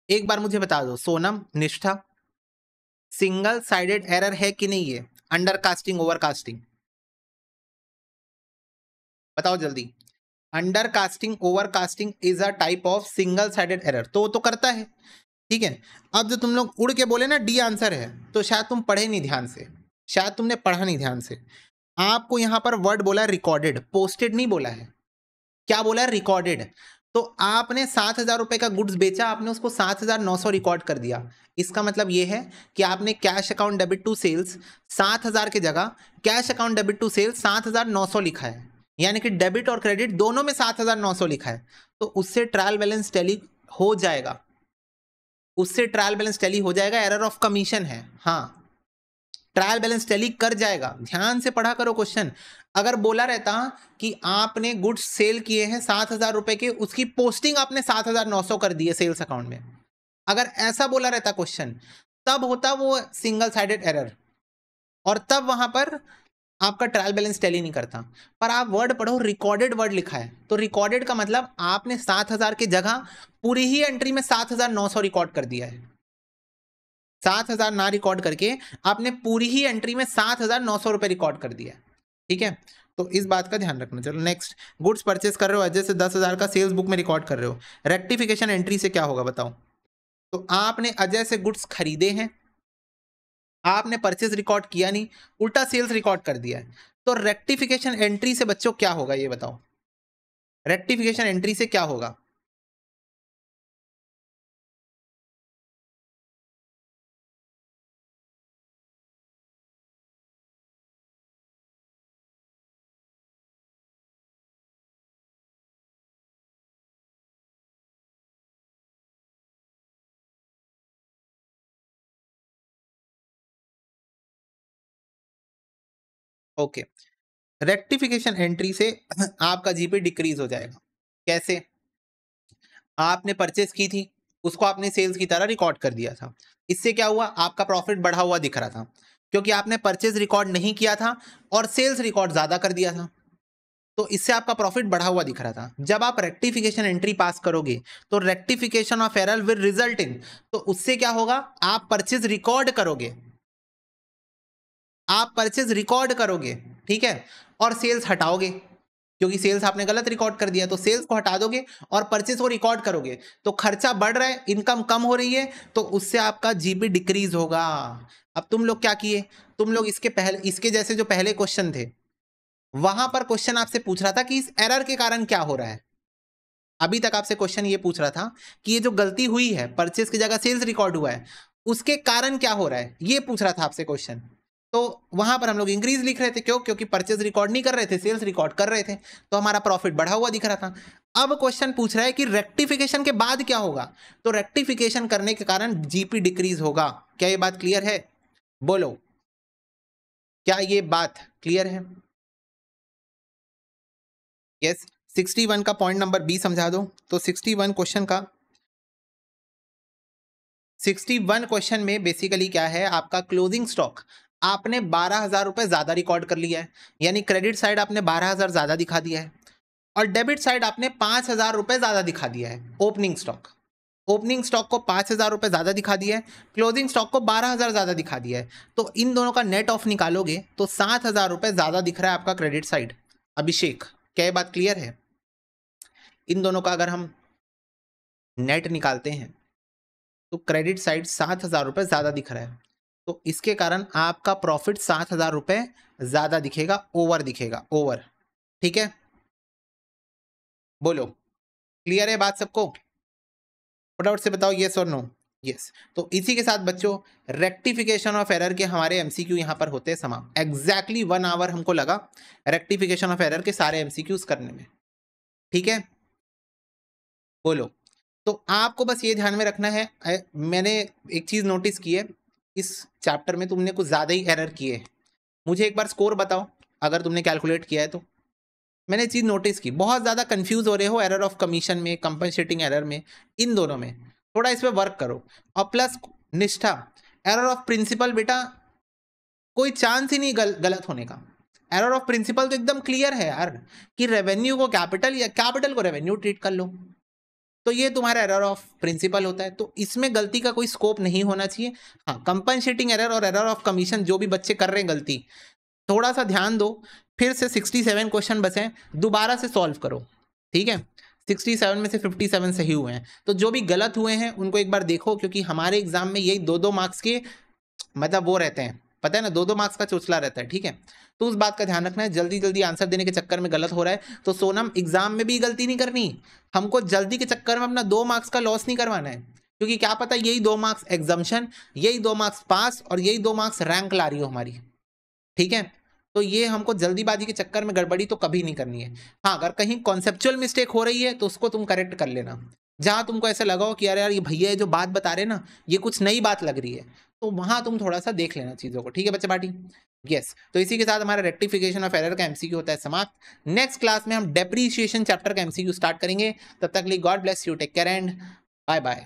एक बार मुझे बता दो सोनम, निष्ठा, सिंगल साइडेड एरर है कि नहीं ये अंडर कास्टिंग ओवर कास्टिंग? बताओ जल्दी। Under casting over casting is a type of single sided error, तो करता है। ठीक है, अब जो तुम लोग उड़ के बोले ना डी आंसर है, तो शायद तुम पढ़े नहीं ध्यान से, शायद तुमने पढ़ा नहीं ध्यान से। आपको यहां पर वर्ड बोला रिकॉर्डेड, पोस्टेड नहीं बोला है। क्या बोला है? रिकॉर्डेड। तो आपने 7,000 रुपए का गुड्स बेचा, आपने उसको 7,900 रिकॉर्ड कर दिया। इसका मतलब यह है कि आपने cash account debit to sales 7,000 की जगह cash account debit to sales 7,900 लिखा है, यानी कि डेबिट और क्रेडिट दोनों में 7,900 लिखा है। तो उससे ट्रायल बैलेंस टैली हो जाएगा, उससे ट्रायल बैलेंस टैली हो जाएगा। एरर ऑफ कमीशन है, हाँ ट्रायल बैलेंस टैली कर जाएगा। ध्यान से पढ़ा करो क्वेश्चन। अगर बोला रहता कि आपने गुड्स सेल किए हैं 7,000 रुपए के, उसकी पोस्टिंग आपने 7,900 कर दी है सेल्स अकाउंट में, अगर ऐसा बोला रहता क्वेश्चन, तब होता वो सिंगल साइडेड एरर और तब वहां पर आपका ट्रायल बैलेंस टैली नहीं करता। पर आप वर्ड पढ़ो, रिकॉर्डेड वर्ड लिखा है, तो रिकॉर्डेड का मतलब आपने 7,000 की जगह पूरी ही एंट्री में 7,900 रिकॉर्ड कर दिया है। 7,000 ना रिकॉर्ड करके आपने पूरी ही एंट्री में 7,900 रुपए रिकॉर्ड कर दिया। ठीक है, तो इस बात का ध्यान रखना। चलो नेक्स्ट, गुड्स परचेस कर रहे हो अजय से 10,000 का, सेल्स बुक में रिकॉर्ड कर रहे हो, रेक्टिफिकेशन एंट्री से क्या होगा बताओ? तो आपने अजय से गुड्स खरीदे हैं, आपने परचेस रिकॉर्ड किया नहीं, उल्टा सेल्स रिकॉर्ड कर दिया है, तो रेक्टिफिकेशन एंट्री से बच्चों क्या होगा ये बताओ? रेक्टिफिकेशन एंट्री से क्या होगा? ओके, रेक्टिफिकेशन एंट्री से आपका जीपी डिक्रीज हो जाएगा। कैसे? आपने परचेस की थी, उसको आपने सेल्स की तरह रिकॉर्ड कर दिया था, इससे क्या हुआ? आपका प्रॉफिट बढ़ा हुआ दिख रहा था, क्योंकि आपने परचेस रिकॉर्ड नहीं किया था और सेल्स रिकॉर्ड ज्यादा कर दिया था, तो इससे आपका प्रॉफिट बढ़ा हुआ दिख रहा था। जब आप रेक्टिफिकेशन एंट्री पास करोगे तो rectification of error will result in, तो उससे क्या होगा? आप परचेज रिकॉर्ड करोगे, आप परचेज रिकॉर्ड करोगे, ठीक है, और सेल्स हटाओगे, क्योंकि सेल्स आपने गलत रिकॉर्ड कर दिया, तो सेल्स को हटा दोगे और परचेस को रिकॉर्ड करोगे, तो खर्चा बढ़ रहा है, इनकम कम हो रही है, तो उससे आपका जीपी डिक्रीज होगा। अब तुम लोग क्या किए, तुम लोग इसके पहले, इसके जैसे जो पहले क्वेश्चन थे, वहां पर क्वेश्चन आपसे पूछ रहा था कि इस एरर के कारण क्या हो रहा है। अभी तक आपसे क्वेश्चन ये पूछ रहा था कि ये जो गलती हुई है, परचेस की जगह सेल्स रिकॉर्ड हुआ है, उसके कारण क्या हो रहा है, ये पूछ रहा था आपसे क्वेश्चन। तो वहां पर हम लोग इंक्रीज लिख रहे थे, क्यों? क्योंकि परचेस रिकॉर्ड नहीं कर रहे थे, सेल्स रिकॉर्ड कर रहे थे, तो हमारा प्रॉफिट बढ़ा हुआ दिख रहा था। अब क्वेश्चन पूछ रहा है कि रेक्टिफिकेशन के बाद क्या होगा, तो रेक्टिफिकेशन करने के कारण जीपी डिक्रीज होगा। क्या ये बात क्लियर है? बोलो, क्या ये बात क्लियर है? यस। 61 का पॉइंट नंबर बी समझा दो। तो 61 क्वेश्चन का 61 क्वेश्चन में बेसिकली क्या है, आपका क्लोजिंग स्टॉक आपने 12,000 रुपए ज्यादा रिकॉर्ड कर लिया है, यानी क्रेडिट साइड आपने 12,000 ज्यादा दिखा दिया है और डेबिट साइड आपने 5,000 रुपए ज्यादा दिखा दिया है। ओपनिंग स्टॉक, ओपनिंग स्टॉक को 5,000 रुपए ज्यादा दिखा दिया है, क्लोजिंग स्टॉक को 12,000 ज्यादा दिखा दिया है, तो इन दोनों का नेट ऑफ निकालोगे तो 7,000 रुपए ज्यादा दिख रहा है आपका क्रेडिट साइड। अभिषेक, क्या ये बात क्लियर है? इन दोनों का अगर हम नेट निकालते हैं तो क्रेडिट साइड 7,000 रुपये ज़्यादा दिख रहा है, तो इसके कारण आपका प्रॉफिट 7,000 रुपये ज़्यादा दिखेगा, ओवर दिखेगा, ओवर। ठीक है, बोलो क्लियर है बात सबको? फटाफट से बताओ येस और नो। यस, तो इसी के साथ बच्चों रेक्टिफिकेशन ऑफ एरर के हमारे एमसीक्यू यहाँ पर होते हैं समाप्त। एग्जैक्टली 1 आवर हमको लगा रेक्टिफिकेशन ऑफ एरर के सारे एमसीक्यूज करने में। ठीक है, बोलो। तो आपको बस ये ध्यान में रखना है, मैंने एक चीज नोटिस की है, इस चैप्टर में तुमने कुछ ज्यादा ही एरर किए हैं। मुझे एक बार स्कोर बताओ अगर तुमने कैलकुलेट किया है तो। मैंने चीज नोटिस की, बहुत ज्यादा कंफ्यूज हो रहे हो एरर ऑफ कमीशन में, कंपनसेटिंग एरर में, इन दोनों में थोड़ा इस पे वर्क करो। और प्लस निष्ठा, एरर ऑफ प्रिंसिपल बेटा कोई चांस ही नहीं गलत होने का। एरर ऑफ प्रिंसिपल तो एकदम क्लियर है यार, कि रेवेन्यू को कैपिटल या कैपिटल को रेवेन्यू ट्रीट कर लो, तो ये तुम्हारा एरर ऑफ प्रिंसिपल होता है, तो इसमें गलती का कोई स्कोप नहीं होना चाहिए। हाँ, कंपनसेटिंग एरर और एरर ऑफ कमीशन जो भी बच्चे कर रहे हैं गलती, थोड़ा सा ध्यान दो, फिर से 67 क्वेश्चन बचे हैं, दोबारा से सॉल्व करो। ठीक है, 67 में से 57 सही हुए हैं, तो जो भी गलत हुए हैं उनको एक बार देखो, क्योंकि हमारे एग्जाम में यही 2-2 मार्क्स के मतलब वो रहते हैं, पता है ना, 2-2 मार्क्स का चोचला रहता है। ठीक है, तो उस बात का ध्यान रखना है, जल्दी जल्दी आंसर देने के चक्कर में गलत हो रहा है तो सोनम एग्जाम में भी गलती नहीं करनी, हमको जल्दी के चक्कर में अपना 2 मार्क्स का लॉस नहीं करवाना है, क्योंकि क्या पता यही 2 मार्क्स एग्जाम्शन, यही 2 मार्क्स पास और यही 2 मार्क्स रैंक ला रही हो हमारी। ठीक है, तो ये हमको जल्दीबाजी के चक्कर में गड़बड़ी तो कभी नहीं करनी है। हाँ, अगर कहीं कॉन्सेप्चुअल मिस्टेक हो रही है तो उसको तुम करेक्ट कर लेना, जहां तुमको ऐसा लगा हो कि यार यार ये भैया जो बात बता रहे ना ये कुछ नई बात लग रही है, तो वहां तुम थोड़ा सा देख लेना चीजों को। ठीक है बच्चे पार्टी, यस। तो इसी के साथ हमारा रेक्टिफिकेशन ऑफ एरर का एमसीक्यू होता है समाप्त। नेक्स्ट क्लास में हम डेप्रीशिएशन चैप्टर का एमसीक्यू स्टार्ट करेंगे, तब तक लिए god bless you, take care and bye bye.